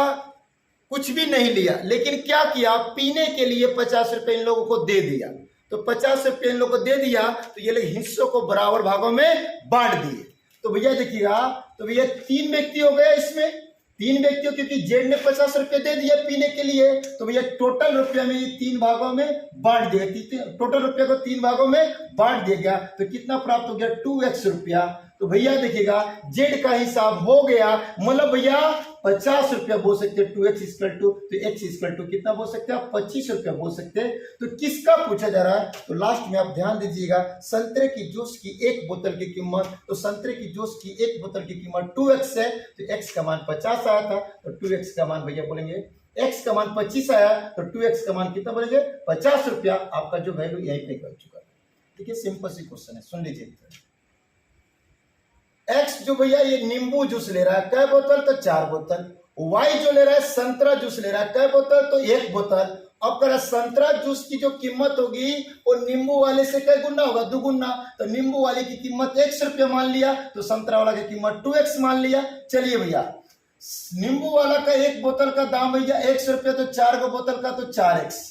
कुछ भी नहीं लिया, लेकिन क्या किया? पीने के लिए 50 रुपये इन लोगों को दे दिया। तो 50 रुपये इन लोगों को दे दिया तो ये लोग हिस्सों को बराबर भागों में बांट दिए। तो भैया देखिएगा, तो भैया 3 व्यक्ति हो गए इसमें, 3 व्यक्तियों, क्योंकि जेड ने 50 रुपये दे दिया पीने के लिए, तो भैया टोटल रुपया में ये 3 भागों में बांट दिया। टोटल रुपये को 3 भागों में बांट दिया गया, तो कितना प्राप्त हो गया? 2x रुपया। तो भैया देखिएगा जेड का हिसाब हो गया, मतलब भैया 50 रुपया बोल सकते हैं 2x इक्वल टू, तो x इक्वल टू कितना बोल सकते हैं? 25 रुपया बोल सकते हैं। तो किसका पूछा जा रहा है? तो लास्ट में आप ध्यान दीजिएगा, संतरे की जूस की 1 बोतल की कीमत, तो संतरे की जूस की 1 बोतल की कीमत 2x है, तो x का मान 50 आया था, तो 2x का मान भैया बोलेंगे, x का मान 25 आया तो 2x का मान कितना बोलेंगे? 50 रुपया। आपका जो वैल्यू यहीं पे कर चुका है। ठीक है, सिंपल सी क्वेश्चन है, सुन लीजिए। एक्स जो भैया ये नींबू जूस ले रहा है कै बोतल? तो 4 बोतल। वाई जो ले रहा है संतरा जूस ले रहा है कै बोतल? तो 1 बोतल। अब कह रहा संतरा जूस की जो कीमत होगी वो नींबू वाले से कै गुना होगा? दुगुना। तो नींबू वाले की कीमत x रुपया मान लिया, तो संतरा वाला की कीमत 2x मान लिया। चलिए भैया, नींबू वाला का 1 बोतल का दाम भैया x रुपया, तो 4 को बोतल का तो 4x,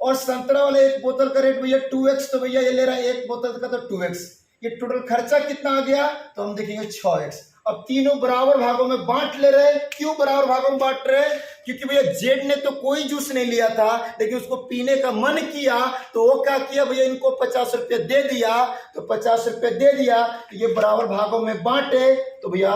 और संतरा वाला 1 बोतल का रेट भैया 2x, तो भैया ये ले रहा है 1 बोतल का तो 2x। ये टोटल खर्चा कितना आ गया? तो हम देखेंगे 6x। अब तीनों बराबर भागों में बांट ले रहे हैं। क्यों बराबर भागों में बांट रहे हैं? क्योंकि भैया जेड ने तो कोई जूस नहीं लिया था, लेकिन उसको पीने का मन किया, तो वो क्या किया भैया? इनको 50 रुपये दे दिया। तो 50 रुपये दे दिया तो ये बराबर भागों में बांटे, तो भैया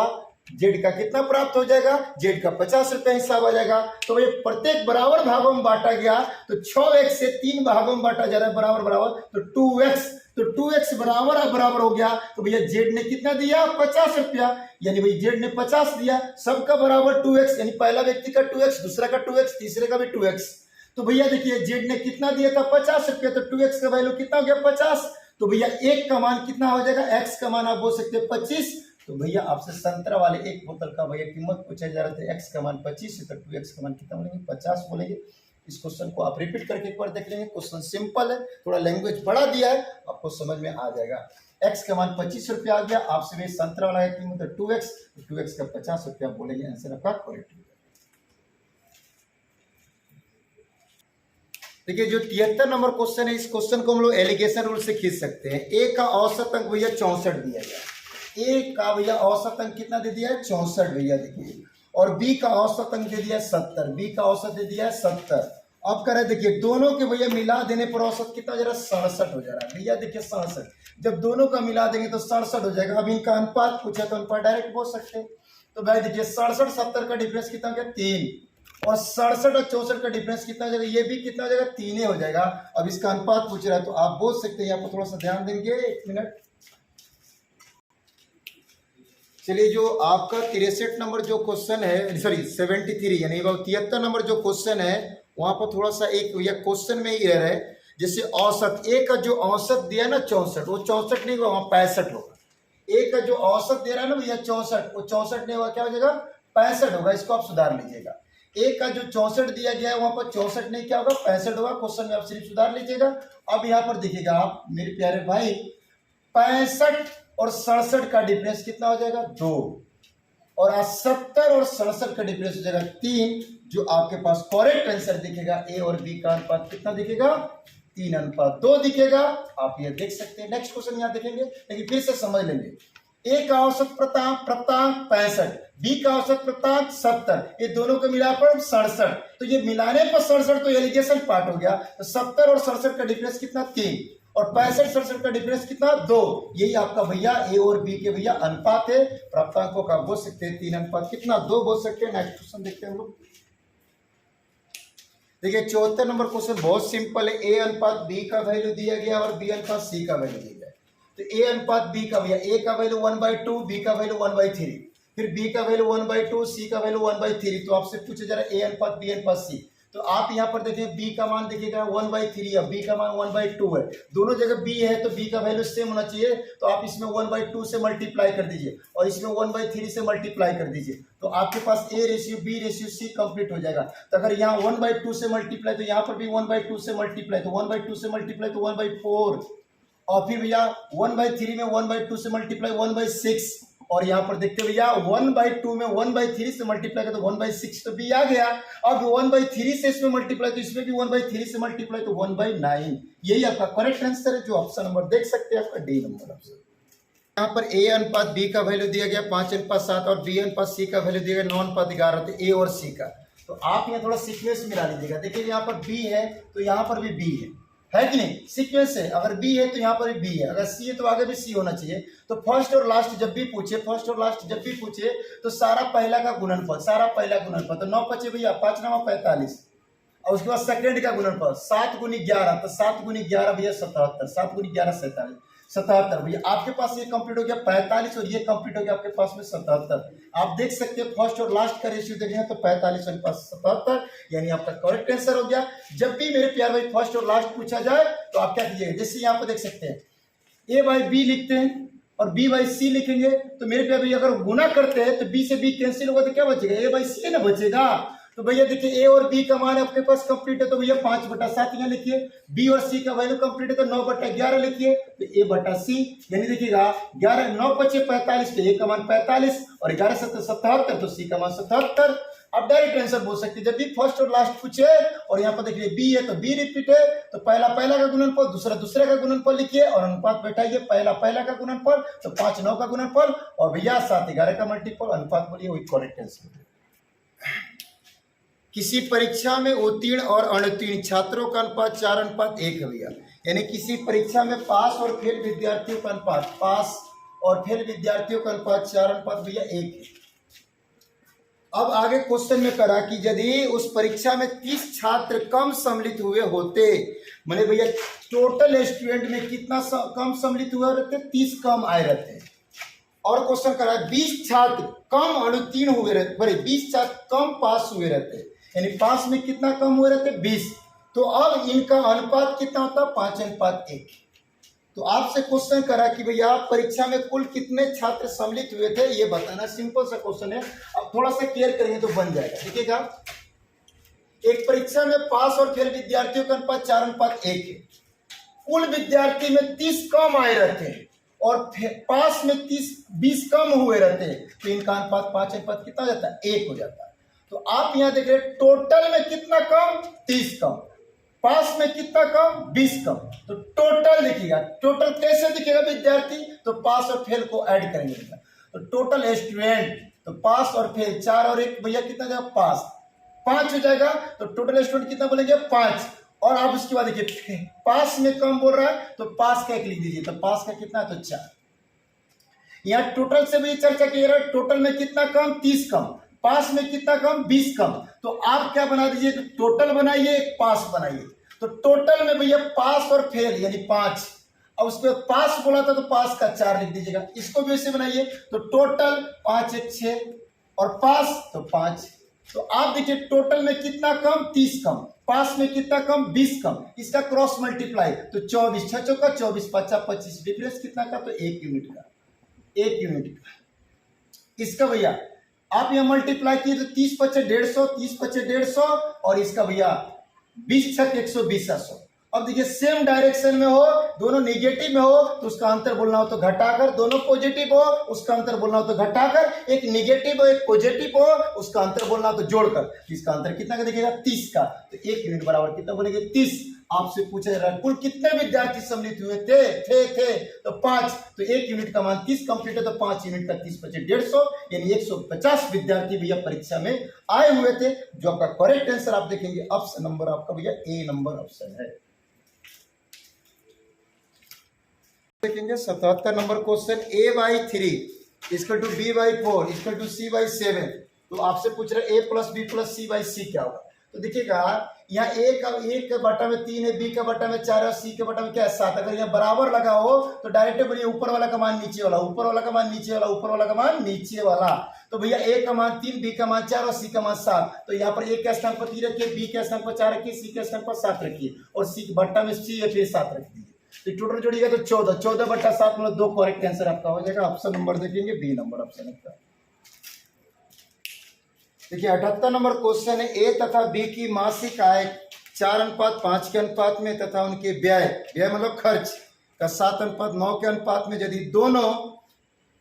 जेड का कितना प्राप्त हो जाएगा? जेड का 50 रुपया हिसाब आ जाएगा। तो भैया प्रत्येक बराबर भागों में बांटा गया, तो 6x से 3 भागों में बांटा जा रहा है बराबर बराबर, तो 2x, तो 2x बराबर बराबर हो गया। तो भैया जेड ने कितना दिया? 50 रुपया, यानी भाई जेड ने 50 दिया, सबका बराबर 2x, यानी पहला व्यक्ति का 2x, दूसरा का 2x, तीसरे का भी 2x। तो भैया देखिए जेड ने कितना दिया था? 50 रुपया, तो 2x का वैल्यू कितना हो गया? 50। तो भैया 1 का मान कितना हो जाएगा? x का मान आप बोल सकते हैं 25। तो भैया आपसे संतरा वाले 1 बोतल का भैया कीमत पूछा जा रहा था, x का मान 25 है, तो 2x का मान कितना बोलेंगे? 50 बोलेंगे। इस क्वेश्चन को आप रिपीट करके एक बार देख लेंगे। क्वेश्चन सिंपल है, थोड़ा लैंग्वेज बढ़ा दिया है, आपको समझ में आ जाएगा। x का मान 25 रुपया आ गया, आपसे भी संतरा वाला कीमत 2x, तो 2x का 50 रुपया बोलेंगे, आंसर आपका करेक्ट। देखिए जो 73 नंबर क्वेश्चन है, इस क्वेश्चन को हम लोग एलिगेशन रूल से खींच सकते हैं। ए का औसत अंक भैया 64 दिया गया, ए का भैया औसत अंक कितना दे दिया है? 64 भैया देखिए, और बी का औसत अंक दे दिया है 70, बी का औसत दे दिया है 70। अब कह रहे देखिए दोनों के भैया मिला देने पर औसत कितना हो जा रहा है? 67 हो जा रहा है भैया। देखिए 67, जब दोनों का मिला देंगे तो 67 हो जाएगा। अब इनका अनुपात पूछा तो अनुपात डायरेक्ट बोल सकते हैं। तो भाई देखिए 67 70 का डिफरेंस कितना हो गया? 3, और 67 और 64 का डिफरेंस कितना हो जाएगा? ये भी कितना हो जाएगा? 3 हो जाएगा। अब इसका अनुपात पूछ रहा है तो आप बोल सकते हैं, यहाँ पर थोड़ा सा ध्यान देंगे, 1 मिनट। चलिए जो आपका 63 नंबर जो क्वेश्चन है, सॉरी 73 यानी 73 नंबर जो क्वेश्चन है, वहां पर थोड़ा सा एक या क्वेश्चन में ही रह रहा है जैसे औसत, ए का जो औसत दिया ना 64, वो 64 नहीं होगा, वहां 65 होगा। ए का जो औसत दे रहा है ना भैया 64, वो 64 नहीं होगा, क्या हो जाएगा 65 होगा। इसको आप सुधार लीजिएगा। ए का जो 64 दिया गया है वहां पर 64 नहीं, क्या होगा 65 होगा। क्वेश्चन में आप सिर्फ सुधार लीजिएगा। अब यहाँ पर देखिएगा आप मेरे प्यारे भाई, 65 और 67 का डिफरेंस कितना हो जाएगा 2, और 70 और 67 का डिफरेंस हो जाएगा 3। जो आपके पास करेक्ट आंसर दिखेगा ए और बी का अनुपात कितना दिखेगा 3:2 दिखेगा। आप ये देख सकते हैं। नेक्स्ट क्वेश्चन यहाँ देखेंगे, लेकिन फिर से समझ लेंगे। ए का औसत प्राप्तांक 65, बी का औसत प्राप्तांक 70, ये दोनों को मिला पर 67, तो ये मिलाने पर 67 तो एलिगेशन पार्ट हो गया। तो 70 और 67 का डिफरेंस कितना 3, और 65-67 का डिफरेंस कितना 2। यही आपका भैया ए और बी के भैया अनुपात है। प्राप्तांकों का बोल सकते हैं 3 कितना 2 बोल सकते हैं। नेक्स्ट क्वेश्चन देखते हैं हम लोग। देखिए 74 नंबर क्वेश्चन बहुत सिंपल है। ए अनुपात बी का वैल्यू दिया गया और बी अनुपात सी का वैल्यू दिया गया। तो ए अनुपात बी का भैया, ए का वैल्यू 1/2, बी का वैल्यू 1/3, फिर बी का वैल्यू 1/2, सी का वैल्यू 1/3। तो आपसे पूछे जा रहा है ए अनुपात बी अनुपात सी। तो आप यहाँ पर देखें बी का मान देखिएगा 1/3 है, बी का मान 1/2 है। दोनों जगह बी है तो बी का वैल्यू सेम होना चाहिए। तो आप इसमें 1/2 से मल्टीप्लाई कर दीजिए और इसमें 1/3 से मल्टीप्लाई कर दीजिए। तो आपके पास A ratio B ratio C complete हो जाएगा। तो अगर यहाँ 1/2 से मल्टीप्लाई तो यहाँ पर भी 1/2 से मल्टीप्लाई, तो 1/2 से मल्टीप्लाई तो 1/4, और फिर भैया 1/3 में 1/2 से मल्टीप्लाई 1/6, और यहाँ पर देखते भैया 1/2 में 1/3 से मल्टीप्लाई कर तो 1/6, तो बी आ गया। अब 1/3 से इसमें मल्टीप्लाई तो इसमें भी 1/3 से मल्टीप्लाई तो 1/9। यही आपका करेक्ट आंसर है, जो ऑप्शन नंबर देख सकते हैं आपका डी नंबर ऑप्शन। यहाँ पर ए अनुपात बी का वैल्यू दिया गया 5:7 और बी अनुपात सी का वैल्यू दिया गया 9:11, तो ए और सी का। तो आप यहाँ थोड़ा सीक्वेंस मिला लीजिएगा। देखिए यहाँ पर बी है तो यहाँ पर भी बी है कि नहीं, सीक्वेंस है। अगर बी है तो यहाँ पर भी बी है, अगर सी है तो आगे भी सी होना चाहिए। तो फर्स्ट और लास्ट जब भी पूछे तो सारा पहला का गुणनफल, तो 9 पचे भैया 5 9 45, और उसके बाद सेकंड का गुणनफल 7 गुनी 11, तो 7 गुनी 11 भैया 77, 7 गुनी 11 77 भैया। आपके पास ये कंप्लीट हो गया 45 और ये कंप्लीट हो गया आपके पास में 77। आप देख सकते हैं फर्स्ट और लास्ट का रेशियो देखेंगे तो 45 और 77, यानी आपका करेक्ट आंसर हो गया। जब भी मेरे प्यार भाई फर्स्ट और लास्ट पूछा जाए तो आप क्या कीजिएगा, जैसे यहाँ पर देख सकते हैं ए बाई बी लिखते हैं और बी बाई सी लिखेंगे, तो मेरे प्यार भाई अगर गुना करते हैं तो बी से बी कैंसिल होगा तो क्या बचेगा, ए बाई सी ना बचेगा। तो भैया देखिए ए और बी का मान आपके पास कंप्लीट है तो भैया 5/7 यहाँ लिखिए। बी और सी का वैल्यू कंप्लीट है तो 9/11 लिखिए, तो ए बटा सी, यानी देखिएगा 11 9 पचे 45, तो ए का मान 45 और 11 7 77, तो सी का मान 77। अब डायरेक्ट आंसर बोल सकते हैं। जब भी फर्स्ट और लास्ट पूछे और यहाँ पर देखिए बी है तो बी रिपीट है, तो पहला का गुणनफल, दूसरा का गुणनफल लिखिए और अनुपात बैठाइए। पहला का गुणनफल तो 5 9 का गुणनफल और भैया 7 11 का मल्टीपल, अनुपात बोलिए, वही करेक्ट आंसर। किसी परीक्षा में उत्तीर्ण और अनुत्तीर्ण छात्रों का अनुपात 4:1 है भैया, यानी किसी परीक्षा में पास और फेल विद्यार्थियों का अनुपात 4:1 भैया 1 है। अब आगे क्वेश्चन में करा कि यदि उस परीक्षा में 30 छात्र कम सम्मिलित हुए होते, मैंने भैया टोटल स्टूडेंट में कितना कम सम्मिलित हुए रहते, 30 कम आए रहते। और क्वेश्चन करा 20 छात्र कम अनुत्तीर्ण हुए रहते, 20 छात्र कम पास हुए रहते, यानी पास में कितना कम हुए रहते 20, तो अब इनका अनुपात कितना होता 5:1। तो आपसे क्वेश्चन करा कि भैया परीक्षा में कुल कितने छात्र सम्मिलित हुए थे, ये बताना। सिंपल सा क्वेश्चन है, अब थोड़ा सा क्लियर करेंगे तो बन जाएगा। देखिएगा एक परीक्षा में पास और फेल विद्यार्थियों का अनुपात 4:1 है। कुल विद्यार्थी में 30 कम आए रहते हैं और पास में 20 कम हुए रहते हैं, तो इनका अनुपात 5:1 कितना हो जाता है 1 हो जाता है। तो आप यहां देख रहे हैं टोटल में कितना कम 30 कम, पास में कितना कम 20 कम, तो टोटल देखिएगा। टोटल कैसे दिखेगा विद्यार्थी, तो पास और फेल को ऐड करेंगे। तो टोटल स्टूडेंट, तो पास और फेल 4 और 1 भैया कितना जाएगा 5 हो जाएगा, तो टोटल स्टूडेंट कितना बोलेंगे 5। और आप उसके बाद देखिए पास में कम बोल रहा है तो पास का 1 लिख दीजिए, तो पास का कितना तो 4। यहाँ टोटल से भी चर्चा की जा रहा है, टोटल में कितना कम 30 कम, पास में कितना कम 20 कम, तो आप क्या बना दीजिए, तो टोटल बनाइए, एक पास बनाइए। तो टोटल में भैया पास और फेल यानी 5, अब उसके बाद पास बोला था तो पास का 4 लिख दीजिएगा। इसको भी ऐसे बनाइए, तो टोटल 5 1 6 और पास तो 5, तो आप देखिए टोटल में कितना कम, 30 कम, पास में कितना कम, 20 कम, इसका क्रॉस मल्टीप्लाई तो 24 6 चौका 24 5 25, डिफरेंस कितना का, तो 1 यूनिट का, 1 यूनिट का। इसका भैया आप यहां मल्टीप्लाई किए तो 30 पचे 150, 30 पचे 150 और इसका भैया 20 छक 120 100। अब देखिए सेम डायरेक्शन में हो, दोनों नेगेटिव में हो तो उसका अंतर बोलना हो तो घटाकर, दोनों पॉजिटिव हो उसका अंतर बोलना हो तो घटाकर, एक नेगेटिव हो एक पॉजिटिव हो उसका अंतर बोलना हो तो जोड़कर। इसका अंतर कितना का देखिएगा, 30 का, तो 1 यूनिट बराबर कितना बोलेंगे, 30। आपसे पूछा जा रहा है कुल कितने विद्यार्थी सम्मिलित हुए थे तो 5, तो 1 यूनिट का मान 30 कंप्लीट है तो 5 यूनिट का 30 पचे 150, यानी 150 विद्यार्थी भैया परीक्षा में आए हुए थे। जो आपका करेक्ट आंसर आप देखेंगे ऑप्शन नंबर आपका भैया ए नंबर ऑप्शन है। देखेंगे 77 number question, a/3 equal to b/4 equal to c/7। तो आपसे पूछ रहे a plus B plus c/c क्या होगा। तो देखिएगा यहाँ a का बटा में 3 है, b का बटा में 4 है और c के बटा में क्या है 7। अगर यहाँ बराबर लगा हो तो डायरेक्ट बोलिए ऊपर वाला का मान नीचे वाला, ऊपर वाला का मान नीचे वाला, ऊपर वाला का मान नीचे वाला। तो भैया a का मान 3, b का मान 4 और c का मान 7। तो यहाँ पर a के स्थान पर 3 रखिए, b के स्थान पर 4 रखिए, c के स्थान पर 7 रखिए और c के बट्टा में c है फिर 7 रख दीजिए। तो टोटल जोड़िएगा तो 14, 14 बट्टा 7 मतलब 2 करेक्ट आंसर आपका हो जाएगा। ऑप्शन नंबर देखेंगे बी नंबर ऑप्शन आपका। देखिए 78 नंबर क्वेश्चन है, ए तथा बी की मासिक आय 4:5 के अनुपात में तथा उनके व्यय मतलब खर्च का 7:9 के अनुपात में यदि दोनों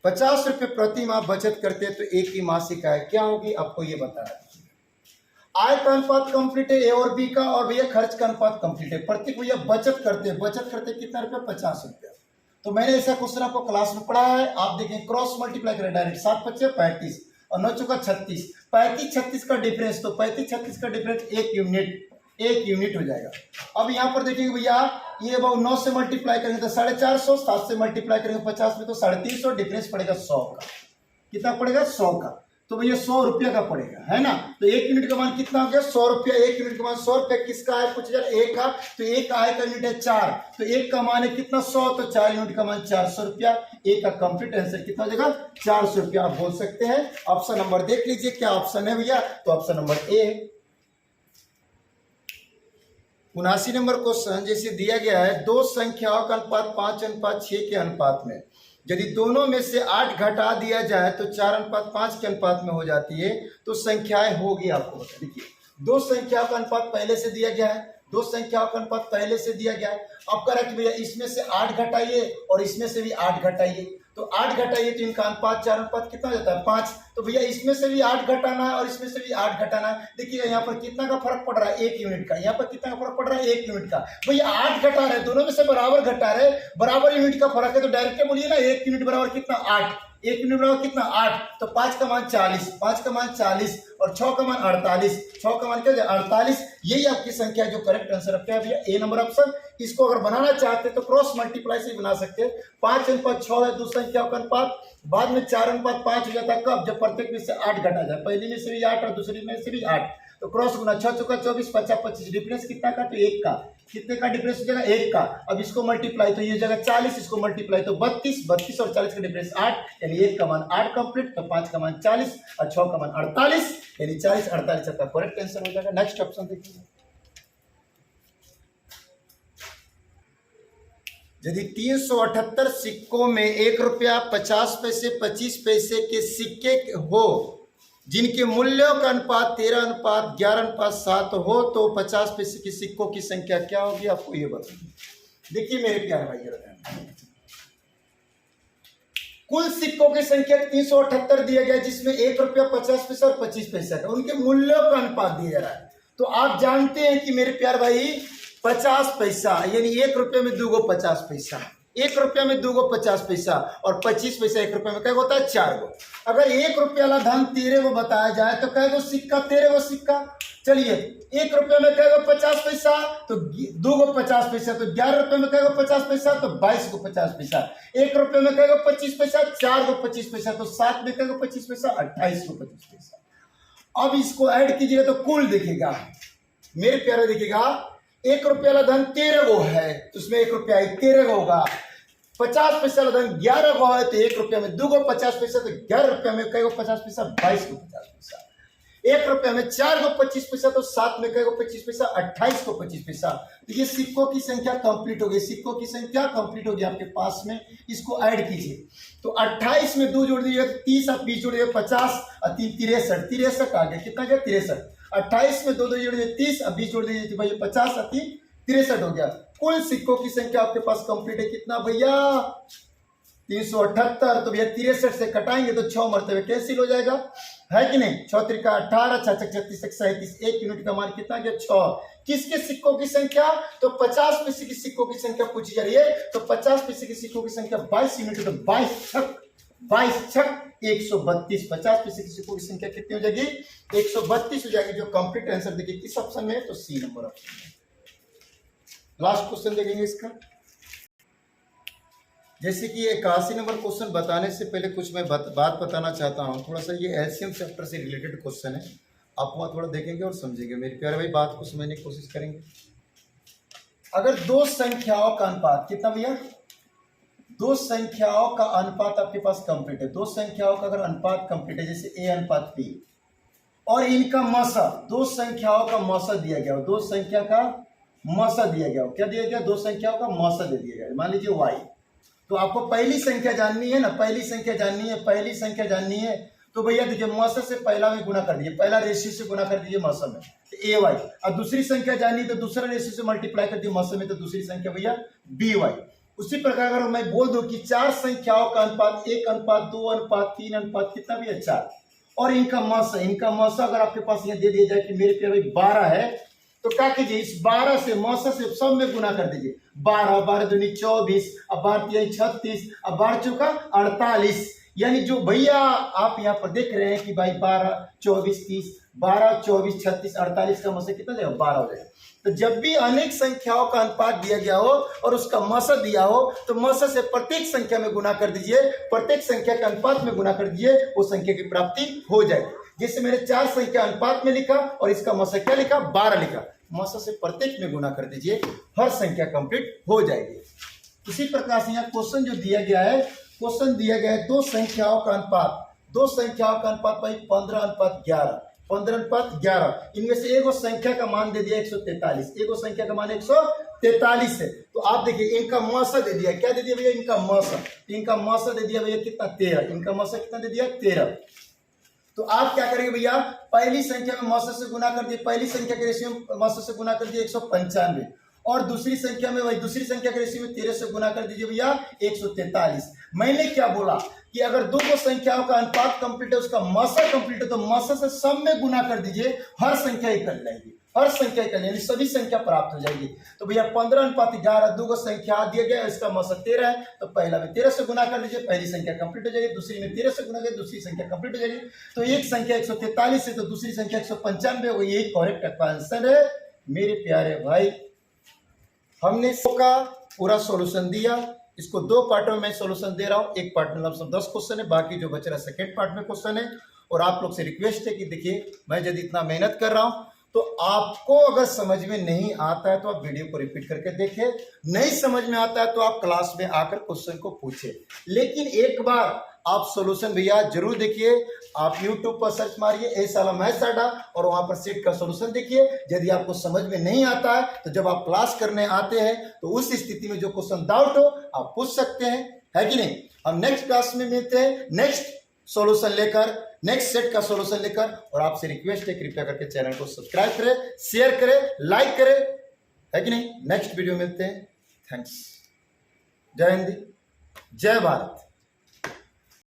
50 रुपए प्रति माह बचत करते हैं तो ए की मासिक आय क्या होगी, आपको ये बताना। आय का अनुपात कंप्लीट है ए और बी का, और भैया खर्च का अनुपात कंप्लीट है। प्रत्येक भैया बचत करते कितना रुपया, 50 रुपया। तो मैंने ऐसा क्वेश्चन आपको क्लास में पढ़ा है, आप देखें क्रॉस मल्टीप्लाई करें डायरेक्ट, 7 पच्चे 35 और 9 चौका 36, 35-36 का डिफरेंस, तो 35-36 का डिफरेंस 1 यूनिट हो जाएगा। अब यहाँ पर देखेंगे भैया ये 9 से मल्टीप्लाई करेंगे तो 450, 7 से मल्टीप्लाई करेंगे 50 में तो 350, डिफरेंस पड़ेगा 100 का। कितना पड़ेगा, 100 का। तो भैया 100 रुपया का पड़ेगा, है ना। तो 1 यूनिट का मान कितना हो गया, 100 रुपया। 1 यूनिट का मान 100 रुपया किसका है, पूछ हजार 1 का। तो 1 का आय का यूनिट है 4, तो 1 का मान है कितना 100, तो 4 यूनिट का मान 400 रुपया। 1 का कंप्लीट आंसर कितना हो जाएगा, 400 रुपया। आप बोल सकते हैं। ऑप्शन नंबर देख लीजिए क्या ऑप्शन है भैया, तो option number A. 79 number question जैसे दिया गया है, दो संख्याओं का अनुपात 5:6 के अनुपात में यदि दोनों में से 8 घटा दिया जाए तो 4:5 के अनुपात में हो जाती है, तो संख्याएं होगी आपको बता। देखिए दो संख्याओं का अनुपात पहले से दिया गया है, दो संख्याओं का अनुपात पहले से दिया गया है। अब कह रहा है कि भैया इसमें से 8 घटाइए और इसमें से भी 8 घटाइए, तो 8 घटाइए तो इनका अनुपात 4:5 कितना हो जाता है, 5। तो भैया इसमें से भी 8 घटाना है और इसमें से भी 8 घटाना है। देखिए यहाँ पर कितना का फर्क पड़ रहा है, 1 यूनिट का। यहाँ पर कितना का फर्क पड़ रहा है, 1 यूनिट का। भैया 8 घटा रहे, दोनों में से बराबर घटा रहे, बराबर यूनिट का फर्क है, तो डायरेक्ट बोलिए ना 1 यूनिट बराबर कितना 8, 1 यूनिट बराबर कितना 8। तो 5 का मान 40, 5 का मान 40 और 6 का मान 48, 6 का मान क्या 48। यही आपकी संख्या जो करेक्ट आंसर है भैया ए नंबर ऑप्शन। इसको अगर बनाना चाहते हैं तो क्रॉस मल्टीप्लाई से बना सकते हैं। 5:6 है दो संख्याओं का अनुपात, बाद में 4:5 हो जाता है कब, जब प्रत्येक में से 8 घटा जाए। पहली में से भी 8 और दूसरी में से भी 8, तो क्रॉस गुना 6 चौका 24 50 25, डिफरेंस कितना का, तो 1 का। कितने का डिफरेंस हो जाएगा, 1 का। अब इसको मल्टीप्लाई तो ये जगह 40, इसको मल्टीप्लाई तो 32, 32 और 40 का डिफरेंस 8, यानी 1 का मान 8 कंप्लीट, तो 5 का मान 40 और 6 का मान 48, यानी 40 48 आपका करेक्ट आंसर हो जाएगा। नेक्स्ट ऑप्शन देखिए, यदि 378 सिक्कों में 1 रुपया 50 पैसे 25 पैसे के सिक्के हो जिनके मूल्यों का अनुपात 13:11:7 हो, तो 50 पैसे के सिक्कों की संख्या क्या होगी, आपको ये बताइए। देखिए मेरे प्यारे भाई, कुल सिक्कों की संख्या 378 दिया गया, जिसमें 1 रुपया 50 पैसा और 25 पैसा का उनके मूल्यों का अनुपात दिया जा रहा है। तो आप जानते हैं कि मेरे प्यारे भाई 50 पैसा यानी 1 रुपये में 2 गो 50 पैसा, 1 रुपया में 2 गो 50 पैसा और 25 पैसा 1 रुपये में क्या होता है, 4 गो। अगर 1 रुपया वाला धन 13 गो बताया जाए तो कै गो सिक्का, 13 गो सिक्का। चलिए 1 रुपये में कै गो 50 पैसा, तो 2 गो 50 पैसा, तो 11 रुपये में कै गो 50 पैसा, तो 22 गो 50 पैसा। 1 रुपये में कै गो 25 पैसा, 4 गो 25 पैसा, तो 7 में कै गो 25 पैसा, 28 गो 25 पैसा। अब इसको ऐड कीजिएगा तो कुल देखिएगा मेरे प्यारे, देखिएगा 1 रुपया वाला धन 13 गो है तो उसमें 1 रुपया 13 गो होगा। 50 पैसा वाला धन 11 गो है तो 1 रुपया में 2 गो 50 पैसा, तो 11 रुपया में कई गो 50 पैसा, 22 गो 50 पैसा। ₹1 में 4 को 25 पैसा, तो 7 में कई को 25 पैसा, 28 को 25 पैसा। तो ये सिक्कों की संख्या कंप्लीट हो गई, सिक्कों की संख्या कंप्लीट हो गई आपके पास में। इसको ऐड कीजिए तो 28 में 2 जोड़ दीजिए 30, आप 20 जोड़ दीजिए 50 और 3 63, 63 आ गया। कितना गया? 63। 28 में 2 जोड़ दीजिए 30 और 20 जोड़ दीजिए तो भैया 50 और 3 63 हो गया। कुल सिक्कों की संख्या आपके पास कंप्लीट है कितना भैया? 378। तो भैया 63 से कटाएंगे तो 6 मरतबे कैंसिल हो जाएगा, है कि नहीं? 6 त्रिका 18, 6 छक 36, 37, 1 यूनिट का मान कितना गया? 6। किसके सिक्कों की संख्या? तो 50 पैसे की सिक्कों की संख्या पूछी जा रही है। तो 50 पैसे की सिक्कों की संख्या 22 यूनिट है, तो 22 छक 132। 50 पैसे की सिक्कों की संख्या कितनी हो जाएगी? 132 हो जाएगी। जो कंप्लीट आंसर देखिए किस ऑप्शन में है? तो सी नंबर ऑप्शन में। लास्ट क्वेश्चन देखेंगे इसका। जैसे कि 81 नंबर क्वेश्चन बताने से पहले कुछ मैं बात बताना चाहता हूँ। थोड़ा सा ये एलसीएम चैप्टर से रिलेटेड क्वेश्चन है, आप वहाँ थोड़ा देखेंगे और समझेंगे। मेरे प्यारे भाई बात को समझने की कोशिश करेंगे। अगर दो संख्याओं का अनुपात कितना भैया? दो संख्याओं का अनुपात आपके पास कंप्लीट है। दो संख्याओं का अगर अनुपात कंप्लीट है, जैसे ए अनुपात बी, और इनका मसा, दो संख्याओं का मसा दिया गया हो, दो संख्या का मसा दिया गया हो। क्या दिया गया? दो संख्याओं का मसा दे दिया गया। मान लीजिए y, तो आपको पहली संख्या जाननी है ना, पहली संख्या जाननी है, पहली संख्या जाननी है। तो भैया देखिए मसा से पहला में गुना कर दीजिए, पहला रेशियो से गुना कर दीजिए मसा में, तो ए वाई। और दूसरी संख्या जाननी तो दूसरा रेशियो से मल्टीप्लाई कर दीजिए मसा में, तो दूसरी संख्या भैया बी वाई। उसी प्रकार अगर मैं बोल दूं कि चार संख्याओं का अनुपात 1 अनुपात 2 अनुपात 3 अनुपात कितना भी है 4, और इनका मसा अगर आपके पास ये दे दिया जाए कि मेरे प्यारे भाई 12 है, तो क्या कीजिए? इस 12 से मौसा से सब में गुना कर दीजिए। 12 12 दूनी 24, अब 12 3 36, अब 12 चौका 48। यानी जो भैया आप यहाँ पर देख रहे हैं कि भाई 12 24 30, 12 24 36 48 का मसा कितना जाएगा? 12 हो जाएगा। तो जब भी अनेक संख्याओं का अनुपात दिया गया हो और उसका मसा दिया हो, तो मसा से प्रत्येक संख्या में गुना कर दीजिए, प्रत्येक संख्या के अनुपात में गुना कर दीजिए, वो संख्या की प्राप्ति हो जाएगी। जैसे मैंने 4 संख्या अनुपात में लिखा और इसका मसा क्या लिखा? 12 लिखा। मसा से प्रत्येक में गुना कर दीजिए, हर संख्या कंप्लीट हो जाएगी। इसी प्रकार से यहाँ क्वेश्चन जो दिया गया है, क्वेश्चन दिया गया है दो संख्याओं का अनुपात, दो संख्याओं का अनुपात भाई 15:11, 15:11। इनमें से एगो संख्या का मान दे दिया 143, एगो संख्या का मान 143 है। तो आप देखिए इनका मसा दे दिया, क्या दे दिया भैया? इनका मसा। इनका मसा दे दिया भैया कितना? 13। इनका मसा कितना दे दिया? 13। तो आप क्या करेंगे भैया? पहली संख्या में मौसा से गुना कर दिए, पहली संख्या के रेशियो में मौसा से गुना कर दिए 195, और दूसरी संख्या में वही दूसरी संख्या के रेशियो में 13 से गुना कर दीजिए भैया 143। मैंने क्या बोला कि अगर दो संख्याओं का अनुपात कंप्लीट है, उसका मसा कंप्लीट है, तो मसा से सब में गुना कर दीजिए, हर संख्या ही कर लेंगे, हर संख्या कर लेंगे, सभी संख्या प्राप्त हो जाएगी। तो भैया 15:11, दो संख्या दिया गया, इसका मसा 13 है, तो पहला में 13 से गुना कर लीजिए, पहली संख्या कंप्लीट हो जाएगी, दूसरी में 13 से गुना करें, दूसरी संख्या कंप्लीट हो जाएगी। तो एक संख्या 143 है, तो दूसरी संख्या 195 हो, यही करेक्ट आंसर है मेरे प्यारे भाई। हमने इसका पूरा सॉल्यूशन दिया। इसको दो पार्टों में सॉल्यूशन दे रहा हूं, एक पार्ट में लमसम 10 क्वेश्चन है, बाकी जो बच रहा है सेकेंड पार्ट में क्वेश्चन है। और आप लोग से रिक्वेस्ट है कि देखिए मैं यदि इतना मेहनत कर रहा हूं, तो आपको अगर समझ में नहीं आता है तो आप वीडियो को रिपीट करके देखें, नहीं समझ में आता है तो आप क्लास में आकर क्वेश्चन को पूछे। लेकिन एक बार आप सॉल्यूशन भैया जरूर देखिए। आप YouTube पर सर्च मारिए एस वाला मैथ्स अड्डा और वहां पर सेट का सॉल्यूशन देखिए। यदि आपको समझ में नहीं आता है तो जब आप क्लास करने आते हैं तो उस स्थिति में जो क्वेश्चन डाउट हो आप पूछ सकते हैं, है कि नहीं। हम नेक्स्ट क्लास में मिलते हैं नेक्स्ट सॉल्यूशन लेकर, नेक्स्ट सेट का सॉल्यूशन लेकर। और आपसे रिक्वेस्ट है कृपया करके चैनल को सब्सक्राइब करें, शेयर करें, लाइक करें, है कि नहीं। नेक्स्ट वीडियो मिलते हैं। थैंक्स। जय हिंद, जय भारत।